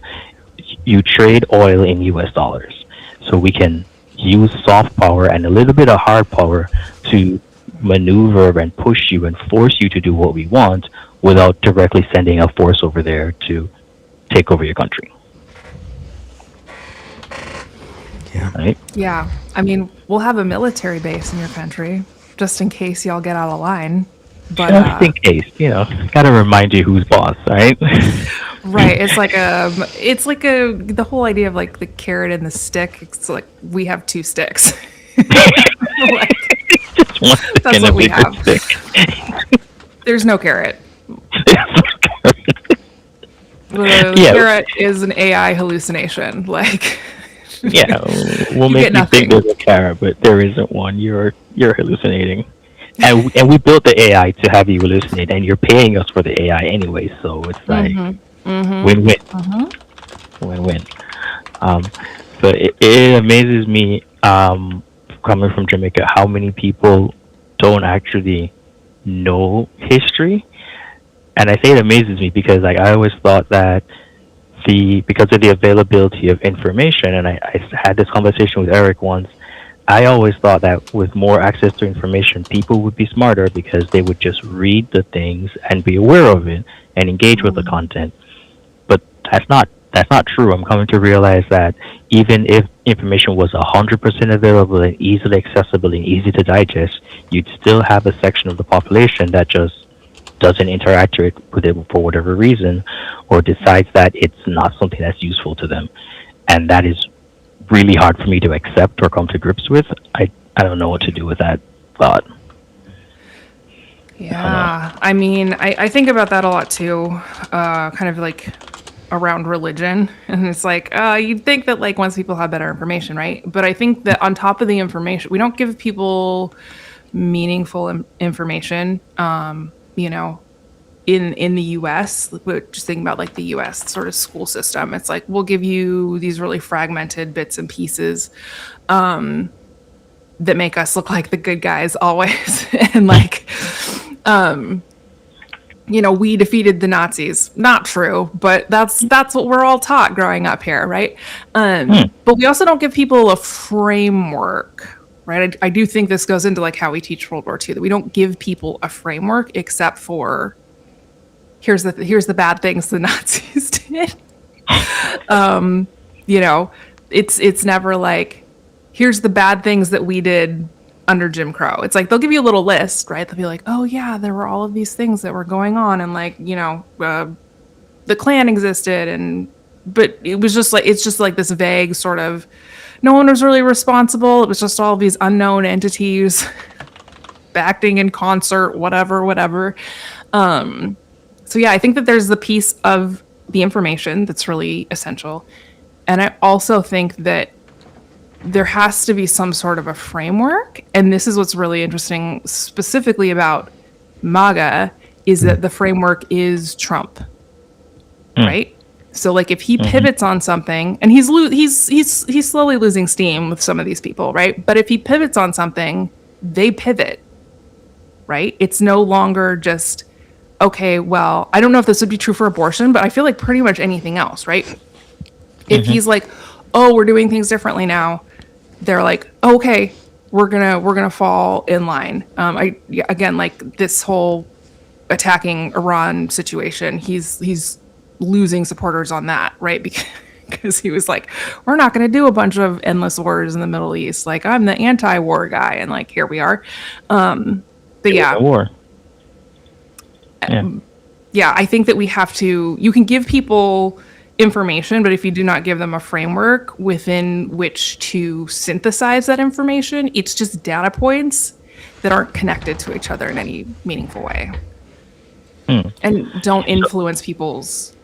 you trade oil in US dollars. So we can use soft power and a little bit of hard power to maneuver and push you and force you to do what we want without directly sending a force over there to take over your country. Yeah. Right? Yeah. I mean, we'll have a military base in your country just in case y'all get out of line. But Just in case, gotta remind you who's boss, right? right, it's like the whole idea of the carrot and the stick. It's like we have two sticks. Like, Just one stick That's and what a we bigger have. stick. there's no carrot. The Yeah. carrot is an AI hallucination. Yeah, we'll You make get you think nothing. there's a carrot, but there isn't one. You're hallucinating. And we built the AI to have you hallucinate, and you're paying us for the AI anyway, so it's like win-win. Win-win. So it amazes me, coming from Jamaica, how many people don't actually know history. And I say it amazes me because like I always thought that because of the availability of information, and I had this conversation with Eric once. I always thought that with more access to information, people would be smarter because they would just read the things and be aware of it and engage with the content. But that's not true. I'm coming to realize that even if information was 100% available and easily accessible and easy to digest, you'd still have a section of the population that just doesn't interact with it for whatever reason, or decides that it's not something that's useful to them. And that is really hard for me to accept or come to grips with. I don't know what to do with that thought. Yeah, I mean, I think about that a lot too, kind of like around religion. And it's like, you'd think that like once people have better information, right? But I think that on top of the information, we don't give people meaningful information, you know, in the US, just thinking about like the US sort of school system. It's like, we'll give you these really fragmented bits and pieces, that make us look like the good guys always. And like, you know, we defeated the Nazis. Not true, but that's what we're all taught growing up here, right? But we also don't give people a framework, right? I do think this goes into like how we teach World War II, that we don't give people a framework except for here's the bad things the Nazis did. You know, it's never like here's the bad things that we did under Jim Crow. It's like they'll give you a little list, right? They'll be like, oh yeah, there were all of these things that were going on, and like, you know, the Klan existed, but it was just like, it's just like this vague sort of, no one was really responsible. It was just all these unknown entities acting in concert, whatever. So yeah, I think that there's the piece of the information that's really essential. And I also think that there has to be some sort of a framework. And this is what's really interesting specifically about MAGA, is that the framework is Trump, right? So like if he pivots on something, and he's slowly losing steam with some of these people, right? But if he pivots on something, they pivot, right? It's no longer just, okay, well, I don't know if this would be true for abortion, but I feel like pretty much anything else, right? If he's like, oh, we're doing things differently now, they're like, okay, we're gonna fall in line. Again, like this whole attacking Iran situation, he's losing supporters on that, right? Because he was like, we're not going to do a bunch of endless wars in the Middle East. Like, I'm the anti-war guy, and like here we are. But yeah, war. Yeah, I think that we have to. You can give people information, but if you do not give them a framework within which to synthesize that information, it's just data points that aren't connected to each other in any meaningful way, and don't influence people's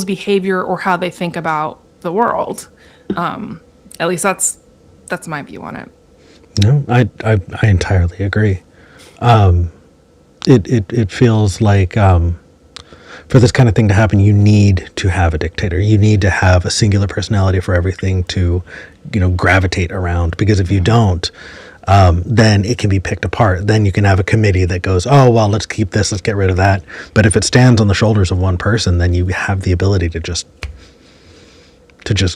behavior or how they think about the world. At least that's my view on it. No, I entirely agree. It feels like for this kind of thing to happen, you need to have a dictator. You need to have a singular personality for everything to, gravitate around. Because if you don't, then it can be picked apart. Then you can have a committee that goes, oh, well, let's keep this, let's get rid of that. But if it stands on the shoulders of one person, then you have the ability to just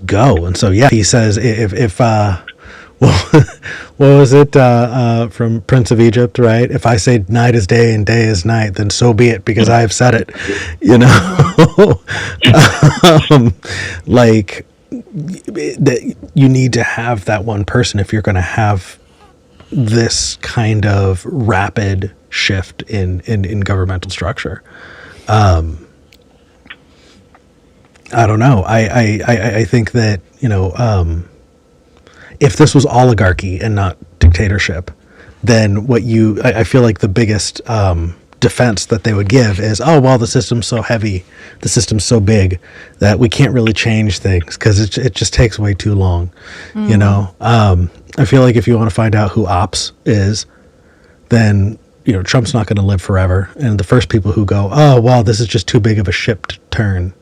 go. And so, yeah, he says if what was it from Prince of Egypt, right? If I say night is day and day is night, then so be it, because I have said it, like that you need to have that one person if you're going to have this kind of rapid shift in governmental structure. I don't know. I think that, if this was oligarchy and not dictatorship, then I feel like the biggest defense that they would give is, oh, well, the system's so heavy, the system's so big that we can't really change things because it just takes way too long. I feel like if you want to find out who ops is, then Trump's not going to live forever, and the first people who go, oh, well, this is just too big of a ship to turn,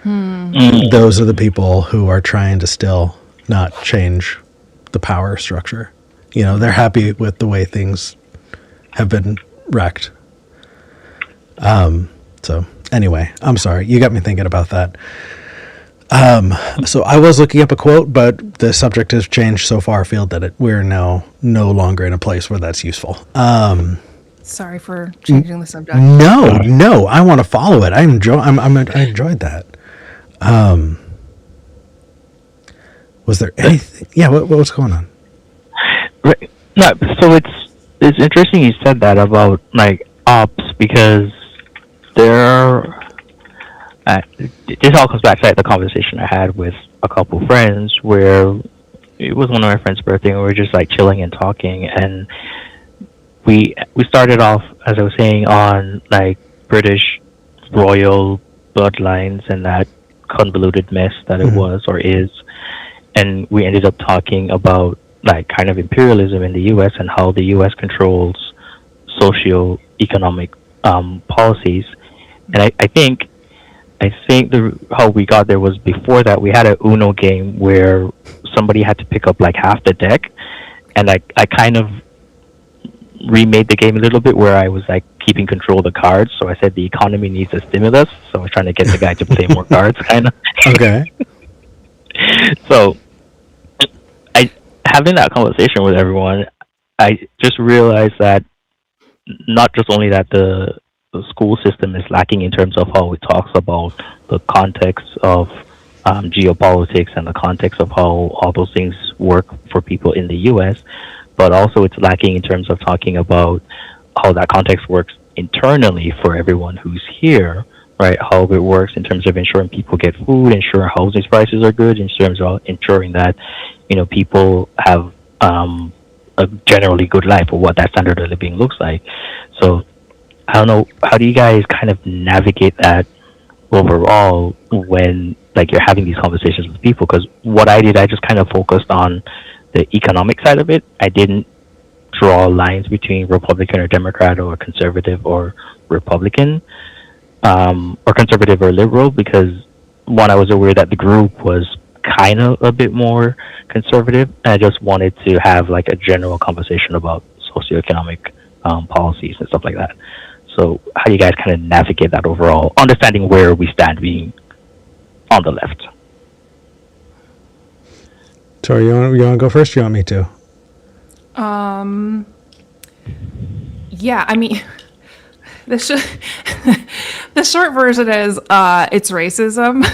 those are the people who are trying to still not change the power structure. They're happy with the way things have been wrecked. So anyway, I'm sorry. You got me thinking about that. So I was looking up a quote, but the subject has changed so far afield that we're now no longer in a place where that's useful. Sorry for changing the subject. No, I want to follow it. I enjoyed that. Was there anything? Yeah, what was going on? Right. No, so it's interesting you said that about like ops because there. This all comes back to like, the conversation I had with a couple friends where it was one of my friends' birthday and we were just like chilling and talking and we started off, as I was saying, on like British royal bloodlines and that convoluted mess that it was or is, and we ended up talking about like kind of imperialism in the U.S. and how the U.S. controls socio-economic policies, and I think how we got there was before that we had a Uno game where somebody had to pick up like half the deck, and I kind of remade the game a little bit where I was like keeping control of the cards. So I said the economy needs a stimulus, so I was trying to get the guy to play more cards, kind of. Okay. So having that conversation with everyone, I just realized that not just only that the school system is lacking in terms of how it talks about the context of geopolitics and the context of how all those things work for people in the U.S., but also it's lacking in terms of talking about how that context works internally for everyone who's here, right? How it works in terms of ensuring people get food, ensuring housing prices are good, in terms of ensuring that, people have a generally good life or what that standard of living looks like. So I don't know, how do you guys kind of navigate that overall when like you're having these conversations with people? Because what I did, I just kind of focused on the economic side of it. I didn't draw lines between Republican or Democrat or conservative or Republican, or conservative or liberal, because one, I was aware that the group was kind of a bit more conservative, and I just wanted to have like a general conversation about socioeconomic policies and stuff like that. So how do you guys kind of navigate that overall, understanding where we stand being on the left? Tori, you want to go first? Or you want me to? Yeah, I mean, the short version is it's racism.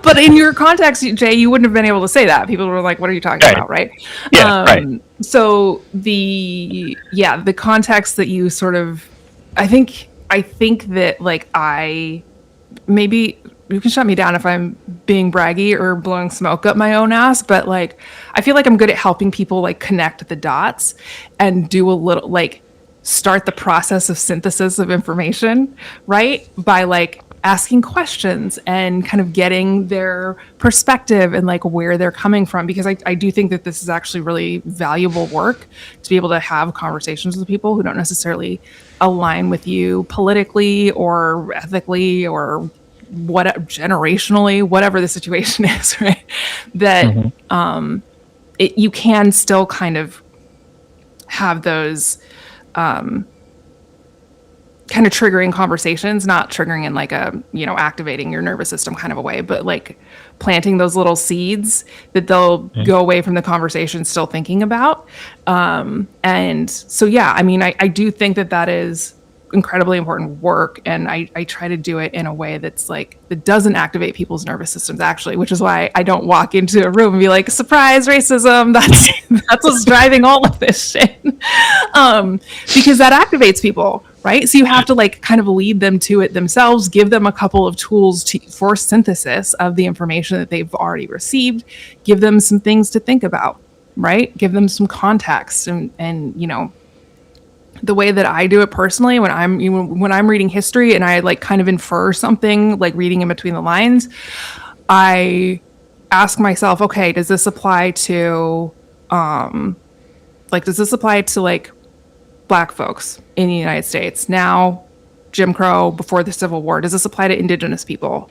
But in your context, Jay, you wouldn't have been able to say that. People were like, "What are you talking about?" Right? Yeah, right. So the context that you sort of, I think that like maybe you can shut me down if I'm being braggy or blowing smoke up my own ass, but like I feel like I'm good at helping people like connect the dots and do a little like start the process of synthesis of information, right? By like asking questions and kind of getting their perspective and like where they're coming from, because I do think that this is actually really valuable work to be able to have conversations with people who don't necessarily align with you politically or ethically or generationally, whatever the situation is, right? That you can still kind of have those kind of triggering conversations, not triggering in like a, activating your nervous system kind of a way, but like planting those little seeds that they'll go away from the conversation still thinking about. And so, yeah, I mean, I do think that is incredibly important work, and I try to do it in a way that's like that doesn't activate people's nervous systems, actually, which is why I don't walk into a room and be like, surprise, racism, that's what's driving all of this shit, because that activates people, right? So you have to like kind of lead them to it themselves, give them a couple of tools for synthesis of the information that they've already received, give them some things to think about, right? Give them some context, and the way that I do it personally, when I'm reading history and I like kind of infer something, like reading in between the lines, I ask myself, okay, does this apply to like Black folks in the United States now, Jim Crow, before the Civil War? Does this apply to Indigenous people,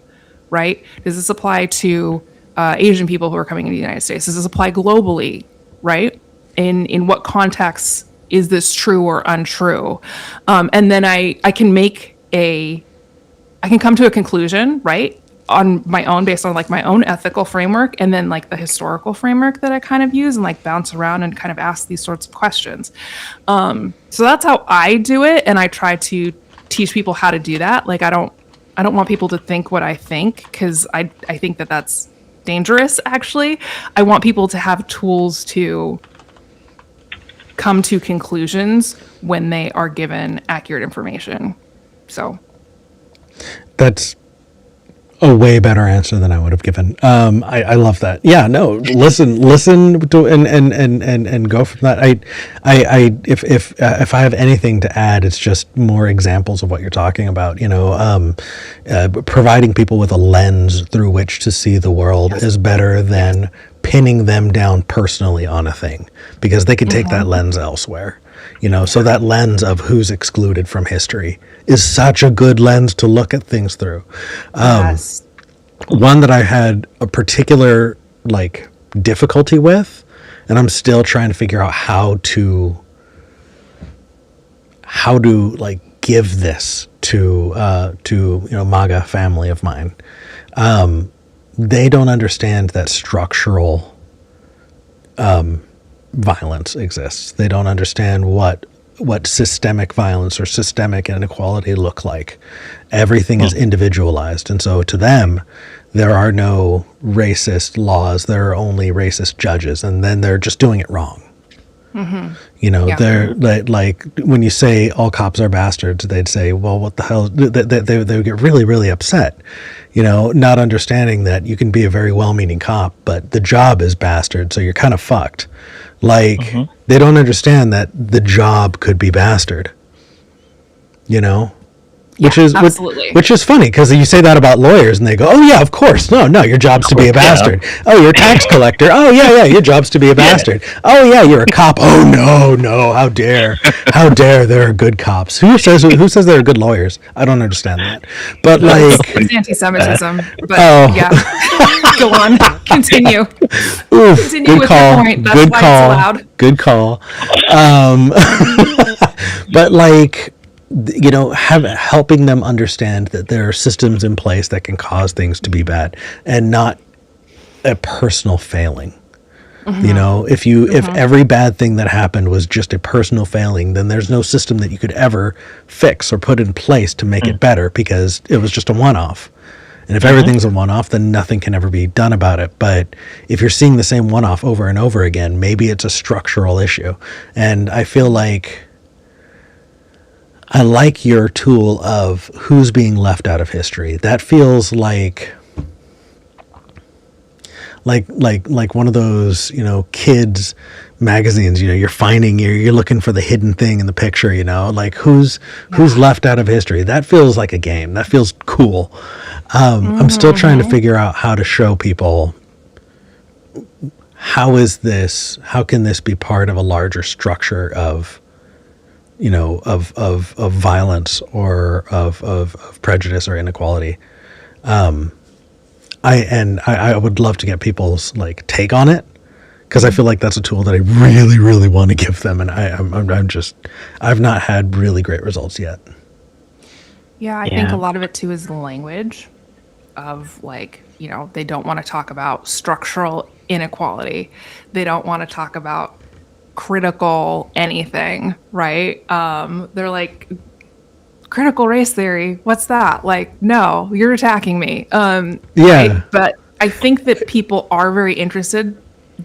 right? Does this apply to Asian people who are coming into the United States? Does this apply globally, right? in what context is this true or untrue? And then I can come to a conclusion, right, on my own, based on like my own ethical framework, and then like the historical framework that I kind of use, and like bounce around and kind of ask these sorts of questions. So that's how I do it, and I try to teach people how to do that. Like I don't want people to think what I think, because I think that that's dangerous. Actually, I want people to have tools to come to conclusions when they are given accurate information. So that's a way better answer than I would have given. I love that. Yeah, no, listen to and go from that. If I have anything to add, it's just more examples of what you're talking about. Providing people with a lens through which to see the world is better than pinning them down personally on a thing, because they could take that lens elsewhere. So that lens of who's excluded from history is such a good lens to look at things through. Yes. One that I had a particular difficulty with, and I'm still trying to figure out how to give this to MAGA family of mine. They don't understand that structural violence exists. They don't understand what systemic violence or systemic inequality look like. Everything is individualized, and so to them, there are no racist laws. There are only racist judges, and then they're just doing it wrong. They're like when you say all cops are bastards, they'd say, well, what the hell? They would get really, really upset, not understanding that you can be a very well-meaning cop, but the job is bastard, so you're kind of fucked. They don't understand that the job could be bastard, which is funny, because you say that about lawyers and they go, oh yeah, of course, no, your job's to be a bastard. Oh, you're a tax collector. Oh yeah, your job's to be a bastard. Oh yeah, you're a cop. Oh no, how dare there are good cops. Who says there are good lawyers? I don't understand that. But it's anti-Semitism. But yeah, go on, continue. Continue good with call. your point. That's Good why call. it's allowed. Good call. But helping them understand that there are systems in place that can cause things to be bad, and not a personal failing. If every bad thing that happened was just a personal failing, then there's no system that you could ever fix or put in place to make it better, because it was just a one-off. And if everything's a one-off, then nothing can ever be done about it. But if you're seeing the same one-off over and over again, maybe it's a structural issue. And I feel like I like your tool of who's being left out of history. That feels like one of those, kids magazines, you're looking for the hidden thing in the picture, who's left out of history. That feels like a game. That feels cool. I'm still trying to figure out how to show people, how can this be part of a larger structure of violence or of prejudice or inequality. I would love to get people's take on it, because I feel like that's a tool that I really, really want to give them, and I've not had really great results yet. Yeah, I think a lot of it too is the language of they don't want to talk about structural inequality. They don't want to talk about critical anything, right? They're like, critical race theory, what's that? No, you're attacking me. Right? But I think that people are very interested,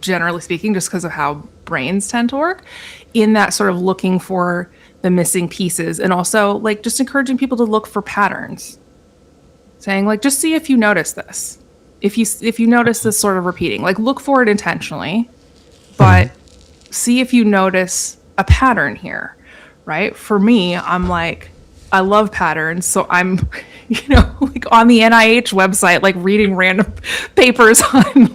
generally speaking, just because of how brains tend to work, in that sort of looking for the missing pieces, and also just encouraging people to look for patterns, saying just see if you notice this, if you notice this sort of repeating, look for it intentionally, but see if you notice a pattern here, right? For me, I'm I love patterns, so I'm, on the NIH website, reading random papers on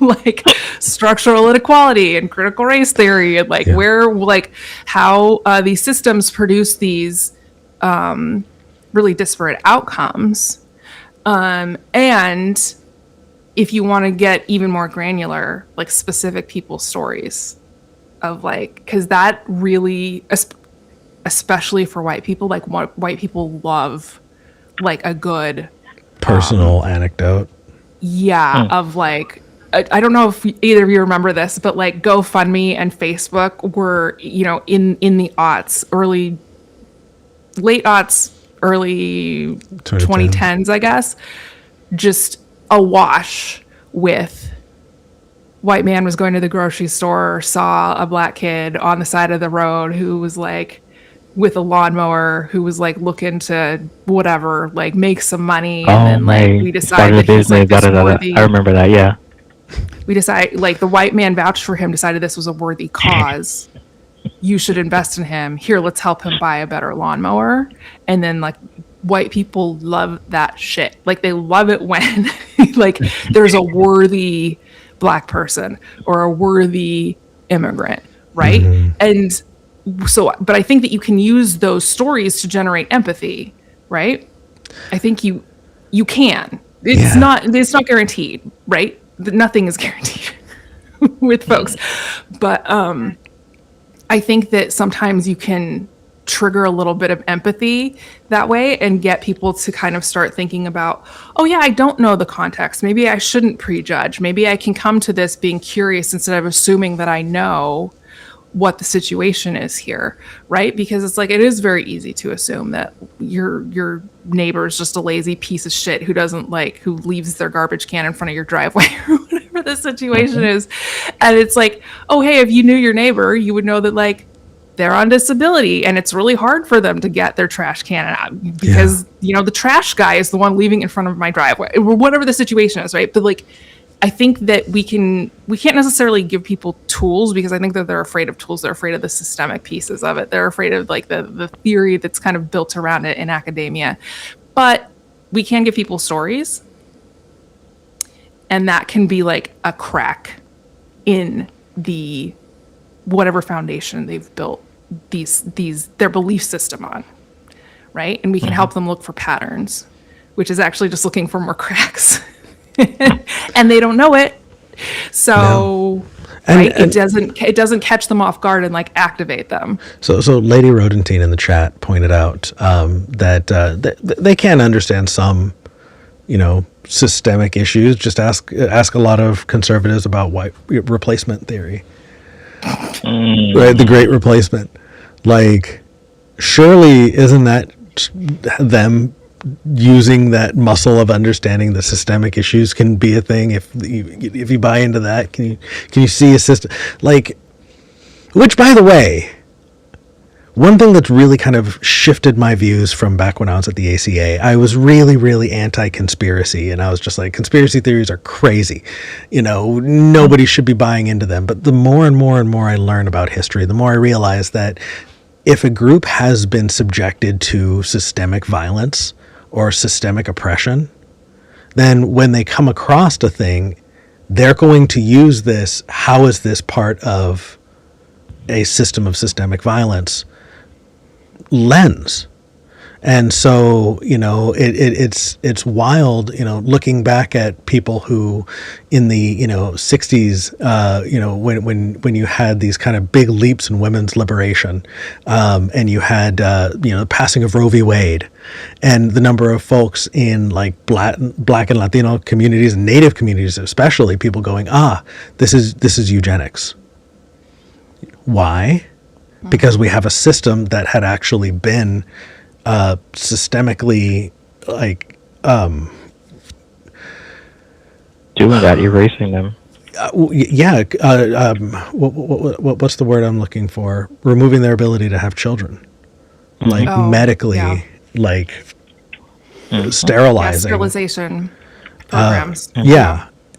structural inequality and critical race theory, and where, how these systems produce these really disparate outcomes. And if you want to get even more granular, specific people's stories of like, because that really, especially for white people, like white people love like a good personal anecdote. Yeah, of like, I don't know if either of you remember this, but like GoFundMe and Facebook were, in the late aughts, early 2010s, I guess, just awash with white man was going to the grocery store, saw a black kid on the side of the road who was like with a lawnmower, who was like looking to whatever, like make some money, and then like we decided that he's like this worthy. I remember that, yeah. We decided, like, the white man vouched for him, decided this was a worthy cause. You should invest in him. Here, let's help him buy a better lawnmower. And then, like, white people love that shit. Like, they love it when, like, there's a worthy black person or a worthy immigrant, right? Mm-hmm. And so, but I think that you can use those stories to generate empathy, right? I think you can. It's not guaranteed, right? Nothing is guaranteed with folks, but I think that sometimes you can trigger a little bit of empathy that way and get people to kind of start thinking about, oh yeah, I don't know the context, maybe I shouldn't prejudge, maybe I can come to this being curious instead of assuming that I know what the situation is here, right? Because it's like, it is very easy to assume that your neighbor is just a lazy piece of shit who leaves their garbage can in front of your driveway or whatever the situation is. And it's like, oh, hey, if you knew your neighbor, you would know that like they're on disability and it's really hard for them to get their trash can out because, the trash guy is the one leaving in front of my driveway or whatever the situation is, right? But like, I think that we can't necessarily give people tools because I think that they're afraid of tools. They're afraid of the systemic pieces of it. They're afraid of like the theory that's kind of built around it in academia. But we can give people stories, and that can be like a crack in the whatever foundation they've built their belief system on, right? And we can help them look for patterns, which is actually just looking for more cracks. And they don't know it, so it doesn't catch them off guard and like activate them. So Lady Rodentine in the chat pointed out that they can understand some, systemic issues. Just ask a lot of conservatives about white replacement theory, right? The Great Replacement. Like, surely isn't that them using that muscle of understanding the systemic issues can be a thing if you buy into that? Can you see a system like, which by the way, one thing that's really kind of shifted my views from back when I was at the ACA, I was really, really anti-conspiracy, and I was just like, conspiracy theories are crazy, nobody should be buying into them. But the more and more and more I learn about history, the more I realize that if a group has been subjected to systemic violence or systemic oppression, then when they come across a thing, they're going to use this, how is this part of a system of systemic violence lens. And so, it's wild, looking back at people who in the, 60s, when you had these kind of big leaps in women's liberation, and you had, the passing of Roe v. Wade, and the number of folks in like Black and Latino communities and Native communities, especially, people going, this is eugenics. Why? Because we have a system that had actually been systemically like doing that, erasing them. What's the word I'm looking for? Removing their ability to have children, like medically, like sterilizing, sterilization programs.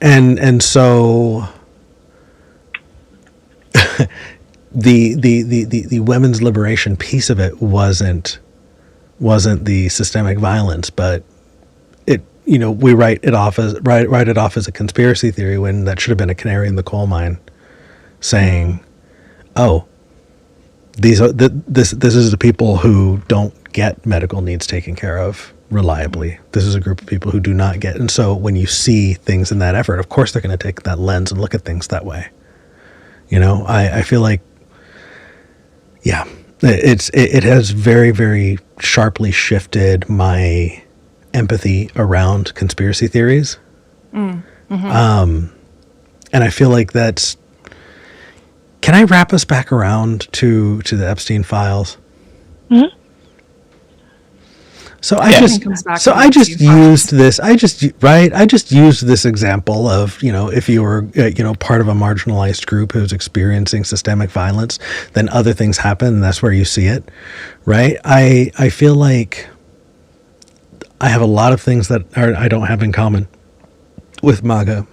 And so the women's liberation piece of it wasn't the systemic violence, but it, we write it off as a conspiracy theory when that should have been a canary in the coal mine, saying, this is the people who don't get medical needs taken care of reliably. This is a group of people who do not get, and so when you see things in that effort, of course they're going to take that lens and look at things that way. I feel like Yeah, it has very, very sharply shifted my empathy around conspiracy theories. And I feel like that's. Can I wrap us back around to the Epstein files? Mm-hmm. So I just used this. I just used this example of, if you were part of a marginalized group who's experiencing systemic violence, then other things happen, and that's where you see it, right? I feel like I have a lot of things that I don't have in common with MAGA,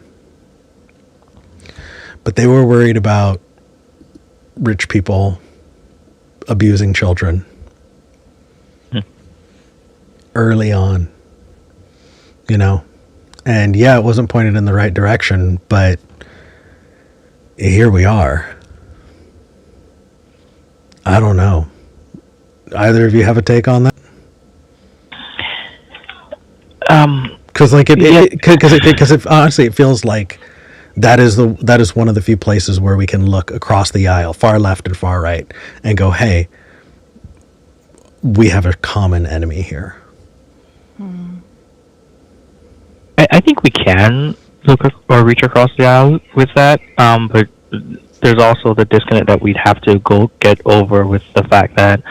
but they were worried about rich people abusing children early on, and yeah, it wasn't pointed in the right direction, but here we are. I don't know. Either of you have a take on that? Because honestly, it feels like that is one of the few places where we can look across the aisle, far left and far right, and go, hey, we have a common enemy here. I think we can look or reach across the aisle with that, but there's also the disconnect that we'd have to go get over with the fact that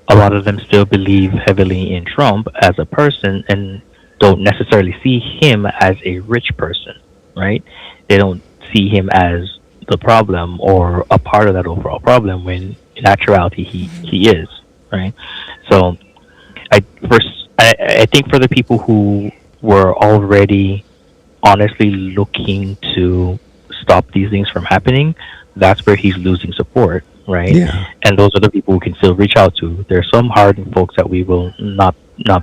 a lot of them still believe heavily in Trump as a person and don't necessarily see him as a rich person, right? They don't see him as the problem or a part of that overall problem, when in actuality he is, right? So I think for the people who were already honestly looking to stop these things from happening, that's where he's losing support, right? Yeah. And those are the people who can still reach out to. There's some hardened folks that we will not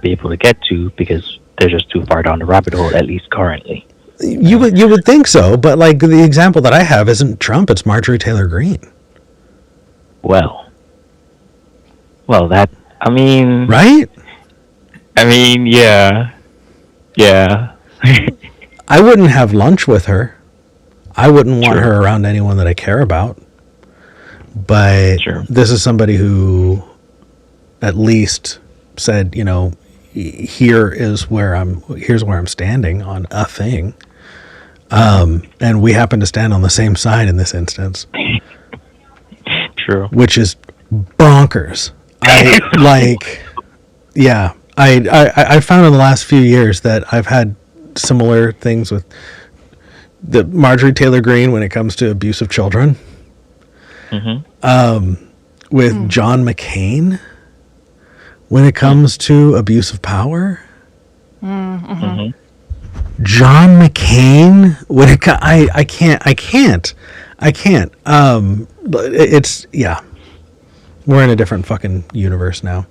be able to get to because they're just too far down the rabbit hole, at least currently. You would think so, but like the example that I have isn't Trump, it's Marjorie Taylor Greene. Well, that, I mean... Right? I mean, yeah. I wouldn't have lunch with her. I wouldn't want her around anyone that I care about. But this is somebody who at least said, here's where I'm standing on a thing. And we happen to stand on the same side in this instance. True. Which is bonkers. I found in the last few years that I've had similar things with the Marjorie Taylor Greene when it comes to abuse of children. With John McCain when it comes to abuse of power. John McCain when it I can't. It's we're in a different fucking universe now.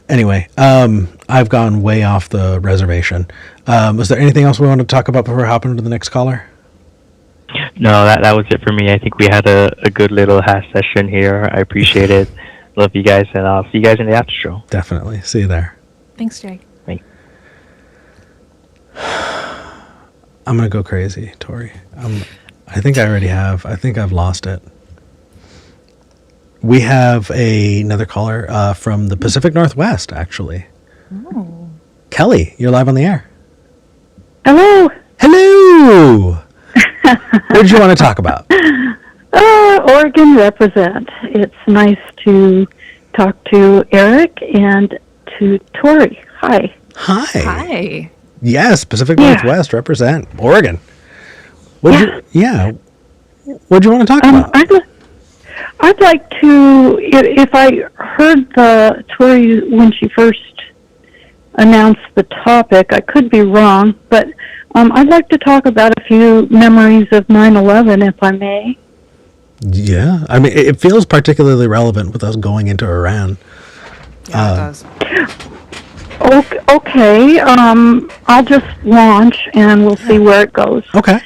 Anyway, I've gone way off the reservation. Was there anything else we want to talk about before hopping to the next caller? No, that was it for me. I think we had a good little hash session here. I appreciate it. Love you guys, and I'll see you guys in the after show. Definitely. See you there. Thanks, Jay. Thanks. I'm going to go crazy, Tori. I think I already have. I think I've lost it. We have another caller from the Pacific Northwest, actually. Oh. Kelly, you're live on the air. Hello. Hello. What did you want to talk about? Oregon represent. It's nice to talk to Eric and to Tori. Hi. Hi. Yes, Pacific Northwest represent. Oregon. What do you want to talk about? I'd like to, if I heard Tori when she first announced the topic, I could be wrong, but I'd like to talk about a few memories of 9/11, if I may. Yeah, I mean, it feels particularly relevant with us going into Iran. Yeah, it does. Okay, I'll just launch and we'll see where it goes. Okay.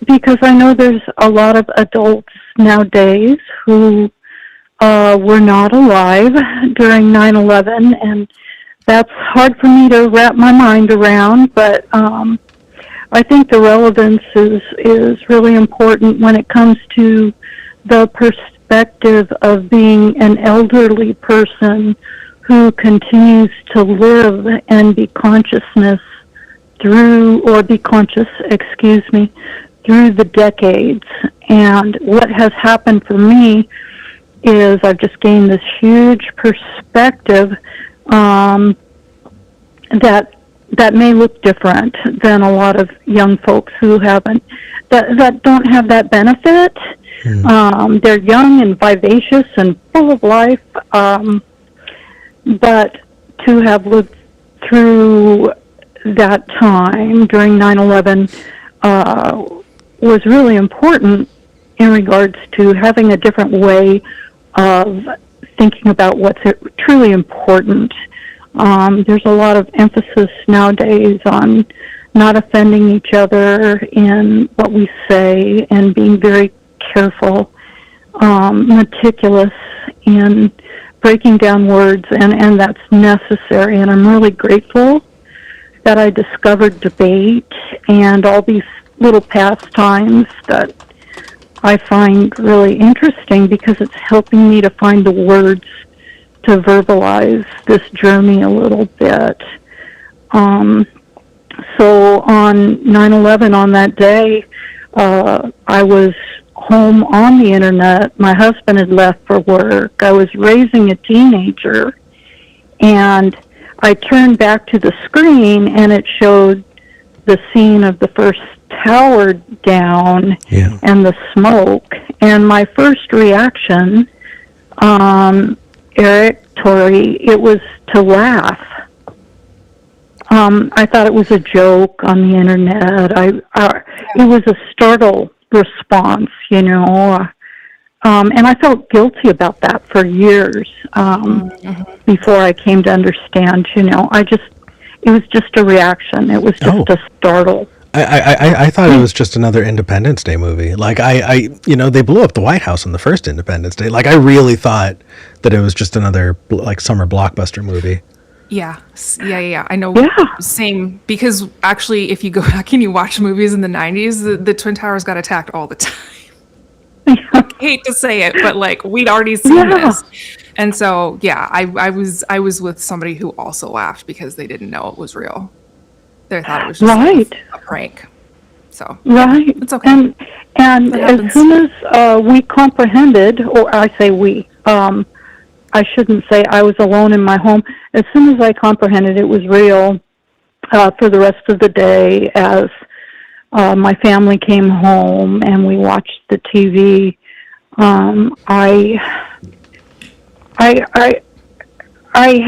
Because I know there's a lot of adults nowadays who were not alive during 9/11, and that's hard for me to wrap my mind around, but I think the relevance is really important when it comes to the perspective of being an elderly person who continues to live and be conscious, through the decades. And what has happened for me is I've just gained this huge perspective that may look different than a lot of young folks who that don't have that benefit. They're young and vivacious and full of life, but to have lived through that time during 9/11 was really important in regards to having a different way of thinking about what's truly important. There's a lot of emphasis nowadays on not offending each other in what we say and being very careful, meticulous in breaking down words, and that's necessary. And I'm really grateful that I discovered debate and all these little pastimes that I find really interesting, because it's helping me to find the words to verbalize this journey a little bit. So on 9/11, on that day, I was home on the internet. My husband had left for work. I was raising a teenager, and I turned back to the screen, and it showed the scene of the first tower down and the smoke. And my first reaction, Eric, Tori, it was to laugh. I thought it was a joke on the internet. It was a startle response, and I felt guilty about that for years before I came to understand. It was just a reaction. It was just a startle. I thought it was just another Independence Day movie. Like they blew up the White House on the first Independence Day. Like I really thought that it was just another summer blockbuster movie. Yeah. I know. Same, because actually, if you go back and you watch movies in the 90s, the Twin Towers got attacked all the time. I hate to say it, but we'd already seen this. And so, I was with somebody who also laughed because they didn't know it was real. They thought it was just a prank. So it's okay. And as soon as we comprehended, or I say we, I shouldn't say I was alone in my home. As soon as I comprehended it was real, for the rest of the day, as my family came home and we watched the TV, I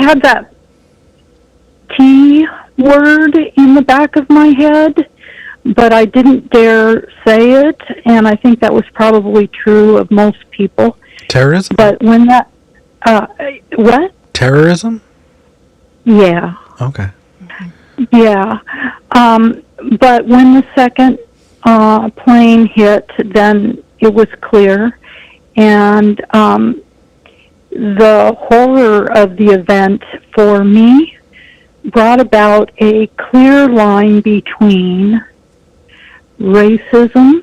had that T word in the back of my head, but I didn't dare say it, and I think that was probably true of most people. Terrorism? But when that, what? Terrorism? Yeah. Okay. Yeah. But when the second plane hit, then it was clear, and the horror of the event for me brought about a clear line between racism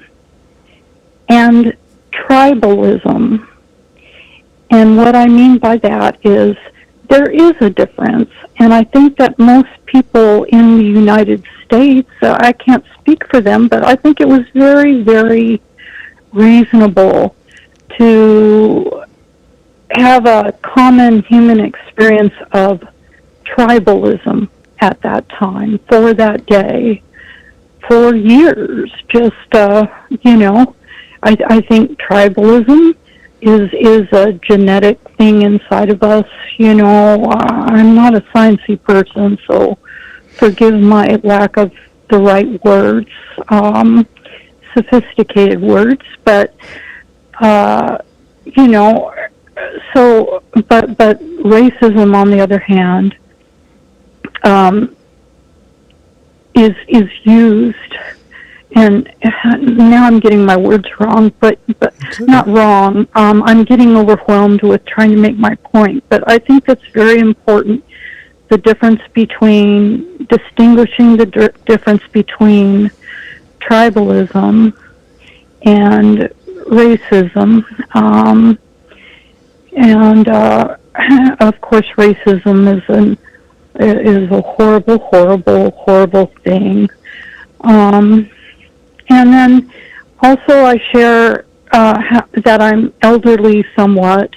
and tribalism. And what I mean by that is there is a difference. And I think that most people in the United States, I can't speak for them, but I think it was very, very reasonable to have a common human experience of tribalism at that time, for that day, for years. Just, I think tribalism is a genetic thing inside of us. I'm not a sciencey person, so forgive my lack of the right words, sophisticated words, but, but racism, on the other hand, is used, and now I'm getting my words wrong, but not wrong. I'm getting overwhelmed with trying to make my point, but I think that's very important. The difference between distinguishing the difference between tribalism and racism. and of course, racism is a horrible, horrible, horrible thing. And then also I share that I'm elderly somewhat,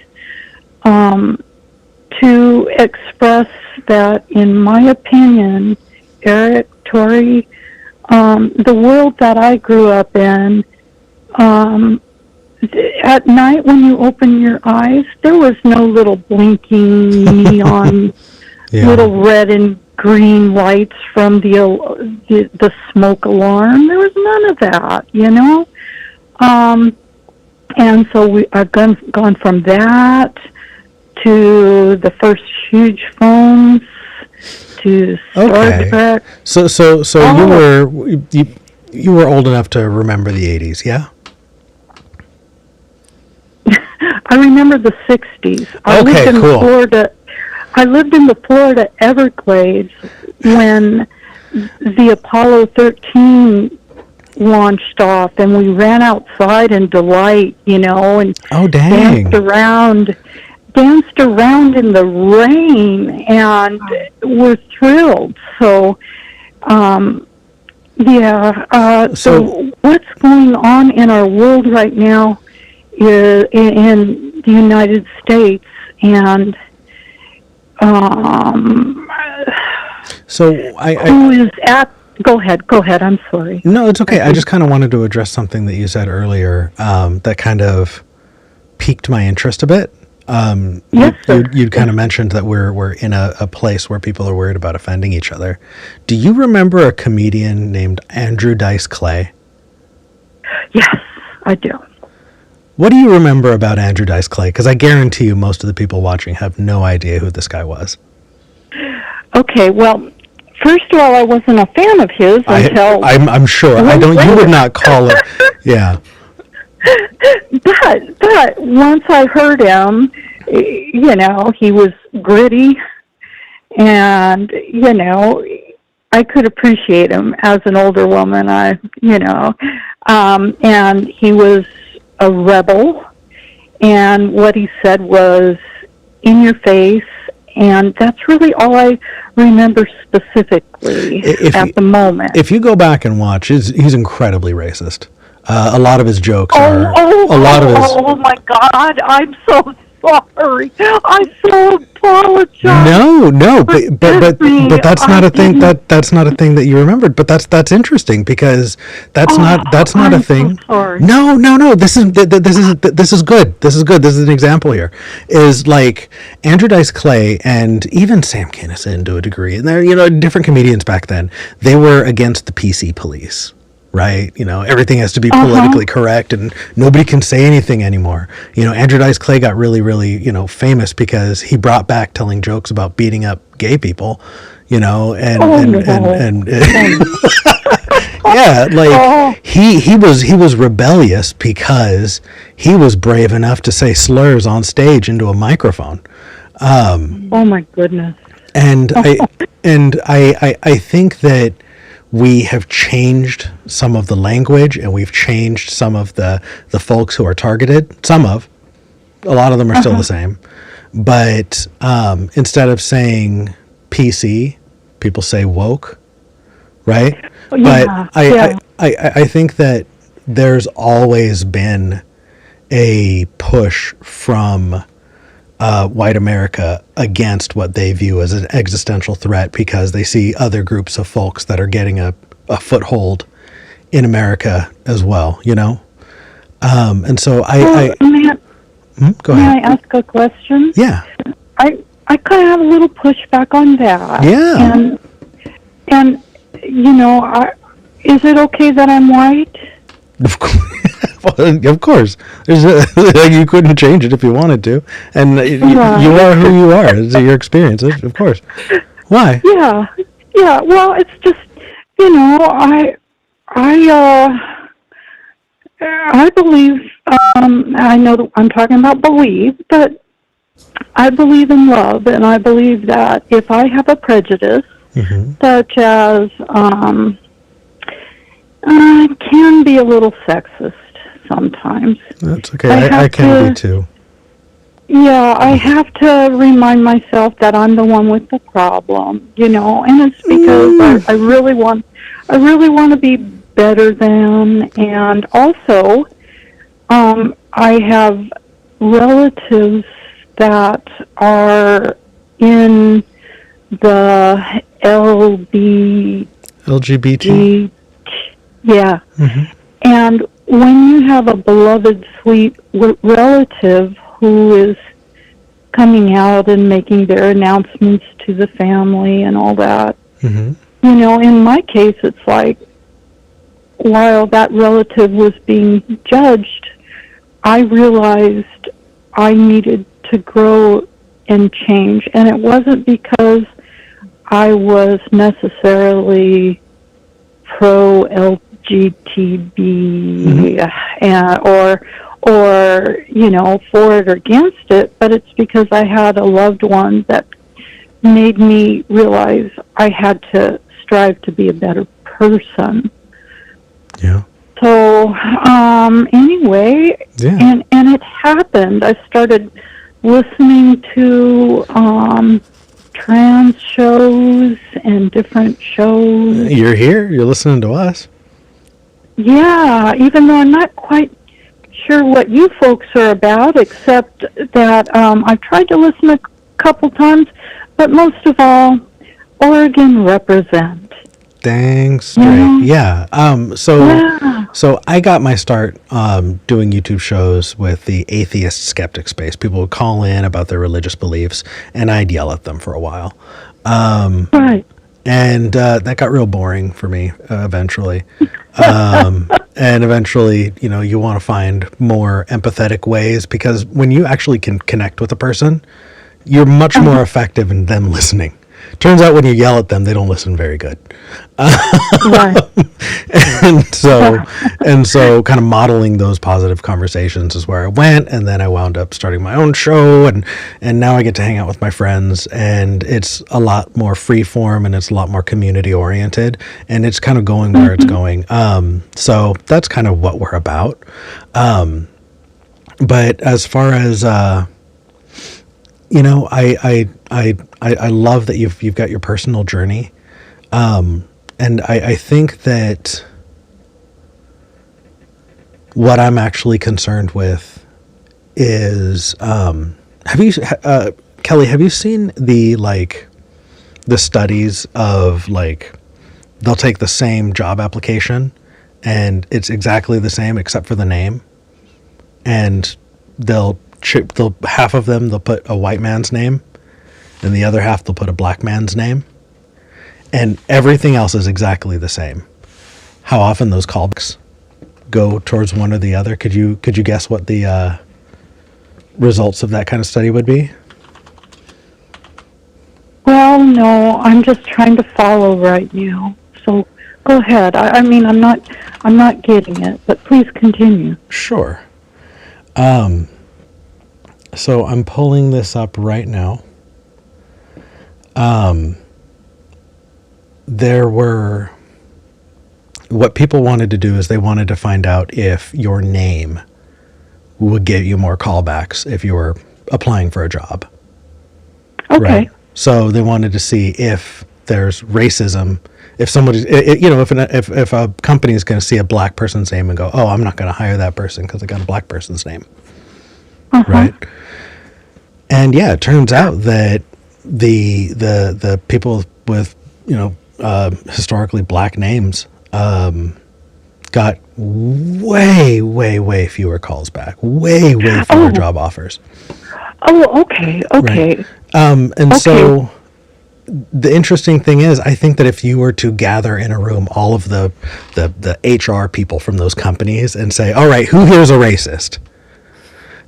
to express that, in my opinion, Eric, Tori, the world that I grew up in, at night when you open your eyes, there was no little blinking neon, little red and green lights from the smoke alarm. There was none of that, you know. And so I've gone from that to the first huge phones to Star Trek. So you were old enough to remember the 80s, yeah? I remember the 60s. I lived in the Florida Everglades when the Apollo 13 launched off, and we ran outside in delight, you know, and danced around in the rain, and we're thrilled. So, so what's going on in our world right now is in the United States, and who is at? Go ahead. I'm sorry. No, it's okay. I just kind of wanted to address something that you said earlier that kind of piqued my interest a bit. Yes, sir. You'd kind of mentioned that we're in a place where people are worried about offending each other. Do you remember a comedian named Andrew Dice Clay? Yes, I do. What do you remember about Andrew Dice Clay? Because I guarantee you most of the people watching have no idea who this guy was. Okay, well, first of all, I wasn't a fan of his until... I'm sure. You would not call it... Yeah. But once I heard him, you know, he was gritty, and, you know, I could appreciate him as an older woman, and he was a rebel, and what he said was in your face, and that's really all I remember specifically at the moment. If you go back and watch, he's incredibly racist. A lot of his jokes are... Oh my God, I'm so sorry. I so apologize. No, but that's not a thing. That's not a thing that you remembered. But that's interesting because that's not a thing. So sorry. No. This is good. This is good. This is an example here. Is like Andrew Dice Clay and even Sam Kinison to a degree, and they're different comedians back then. They were against the PC police. Right? Everything has to be politically correct and nobody can say anything anymore. Andrew Dice Clay got really, really, famous because he brought back telling jokes about beating up gay people, and yeah, like he was rebellious because he was brave enough to say slurs on stage into a microphone. Oh my goodness. And I think that we have changed some of the language and we've changed some of the folks who are targeted. A lot of them are still the same. But instead of saying PC, people say woke, right? Yeah, but I think that there's always been a push from white America against what they view as an existential threat because they see other groups of folks that are getting a foothold in America as well, and so go ahead. May I ask a question? Yeah. I kind of have a little pushback on that. Yeah. And is it okay that I'm white? Of course. Of course. You couldn't change it if you wanted to. And you are who you are. It's your experience, of course. Why? Yeah. Well, it's just, I believe, I know that I'm talking about belief, but I believe in love, and I believe that if I have a prejudice, such as I can be a little sexist sometimes. That's okay. I can be too. Yeah, I have to remind myself that I'm the one with the problem, and it's because I really want to be better than, and also, I have relatives that are in the LGBT. yeah. Mm-hmm. And when you have a beloved, sweet relative who is coming out and making their announcements to the family and all that, Mm-hmm. In my case, it's like, while that relative was being judged, I realized I needed to grow and change. And it wasn't because I was necessarily pro-LGTB or for it or against it, but it's because I had a loved one that made me realize I had to strive to be a better person. Yeah. So, anyway, Yeah. and it happened. I started listening to trans shows and different shows. You're here. You're listening to us. Yeah, even though I'm not quite sure what you folks are about, except that I've tried to listen a couple times, but most of all, Oregon represent. Dang straight. Yeah. So I got my start doing YouTube shows with the atheist skeptic space. People would call in about their religious beliefs, and I'd yell at them for a while. Right. And that got real boring for me eventually. And eventually, you want to find more empathetic ways, because when you actually can connect with a person, you're much more effective in them listening. Turns out when you yell at them, they don't listen very good. Right. and so kind of modeling those positive conversations is where I went. And then I wound up starting my own show, and now I get to hang out with my friends, and it's a lot more free form, and it's a lot more community oriented, and it's kind of going where it's going. So that's kind of what we're about. But as far as, I love that you've got your personal journey. And I think that what I'm actually concerned with is, Kelly, have you seen the studies of, they'll take the same job application and it's exactly the same except for the name, and they'll half of them they'll put a white man's name, and the other half they'll put a black man's name, and everything else is exactly the same. How often those callbacks go towards one or the other? Could you guess what the results of that kind of study would be? Well, no, I'm just trying to follow right now. So go ahead. I mean, I'm not getting it, but please continue. Sure. So I'm pulling this up right now. What people wanted to do is they wanted to find out if your name would get you more callbacks if you were applying for a job. Okay. Right? So they wanted to see if there's racism. If somebody, if a company is going to see a black person's name and go, oh, I'm not going to hire that person because they got a black person's name. Right? And yeah, it turns out that the people with, historically black names, got way fewer calls back, way fewer job offers. Oh, okay. Right. So the interesting thing is, I think that if you were to gather in a room all of the HR people from those companies and say, all right, who here is a racist?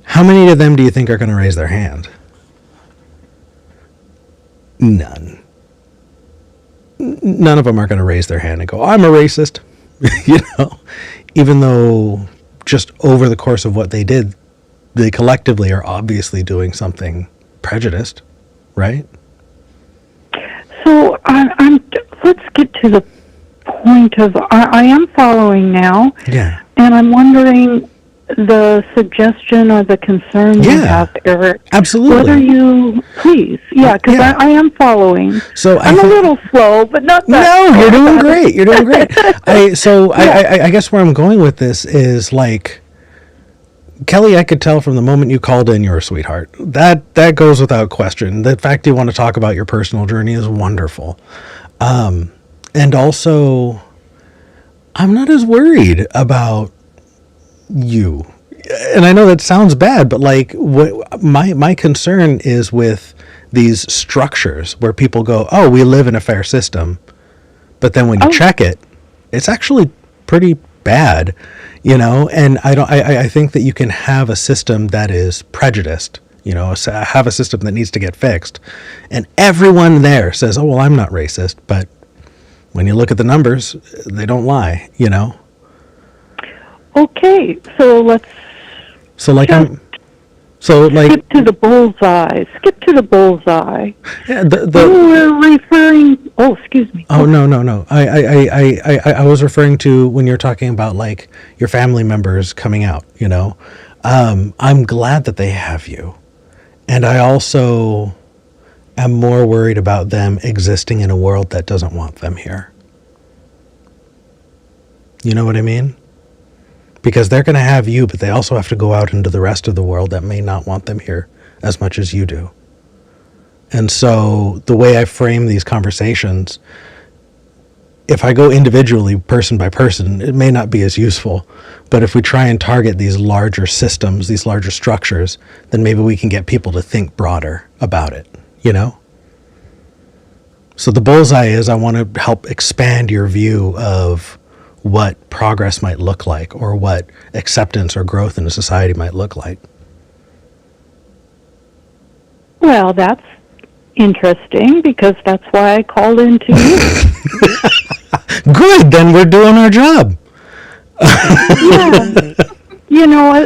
How many of them do you think are going to raise their hand? None. None of them are going to raise their hand and go, I'm a racist. Even though just over the course of what they did, they collectively are obviously doing something prejudiced, right? So let's get to the point of, I am following now. Yeah. And I'm wondering, the suggestion or the concern you have, Eric. Absolutely. Whether you please, because I am following. So I'm a little slow, but not that. No, you're doing great. You're doing great. I guess where I'm going with this is like, Kelly, I could tell from the moment you called in, you're a sweetheart. That goes without question. The fact you want to talk about your personal journey is wonderful. And also, I'm not as worried about you. And I know that sounds bad, but like my concern is with these structures where people go, "Oh, we live in a fair system," but then when you check it, it's actually pretty bad, And I think that you can have a system that is prejudiced, have a system that needs to get fixed, and everyone there says, "Oh, well, I'm not racist," but when you look at the numbers, they don't lie, Okay, so let's skip to the bullseye. Skip to the bullseye. Yeah, we're referring. Oh, excuse me. Oh, no. I was referring to when you're talking about like your family members coming out. I'm glad that they have you, and I also am more worried about them existing in a world that doesn't want them here. You know what I mean? Because they're going to have you, but they also have to go out into the rest of the world that may not want them here as much as you do. And so the way I frame these conversations, if I go individually, person by person, it may not be as useful. But if we try and target these larger systems, these larger structures, then maybe we can get people to think broader about it, So the bullseye is I want to help expand your view of what progress might look like, or what acceptance or growth in a society might look like. Well, that's interesting, because that's why I called in to you. Good, then we're doing our job. Yeah.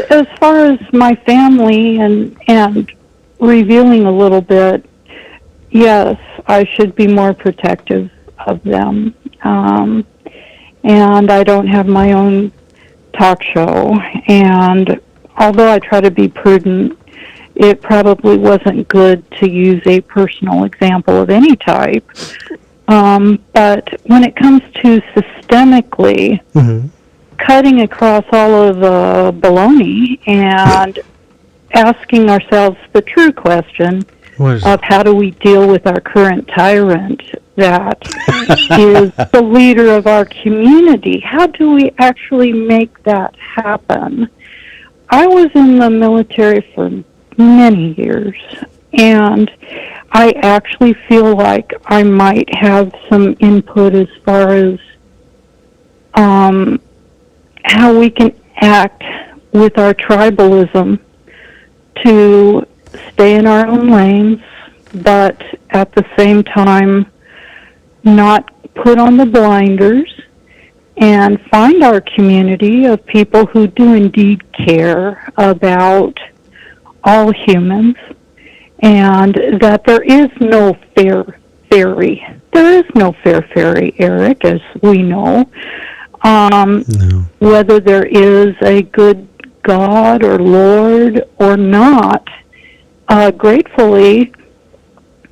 As far as my family and revealing a little bit, yes, I should be more protective of them. And I don't have my own talk show. And although I try to be prudent, it probably wasn't good to use a personal example of any type. But when it comes to systemically cutting across all of the baloney and asking ourselves the true question of how do we deal with our current tyrant that is the leader of our community. How do we actually make that happen? I was in the military for many years, and I actually feel like I might have some input as far as how we can act with our tribalism to stay in our own lanes, but at the same time not put on the blinders and find our community of people who do indeed care about all humans, and that there is no fair fairy. There is no fair fairy, Eric, as we know. No. Whether there is a good God or Lord or not, gratefully,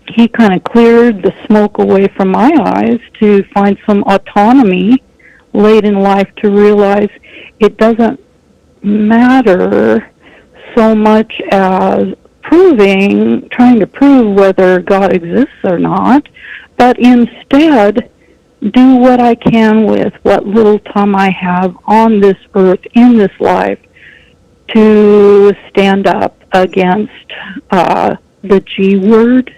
he kind of cleared the smoke away from my eyes to find some autonomy late in life to realize it doesn't matter so much as trying to prove whether God exists or not, but instead do what I can with what little time I have on this earth, in this life, to stand up against the G word.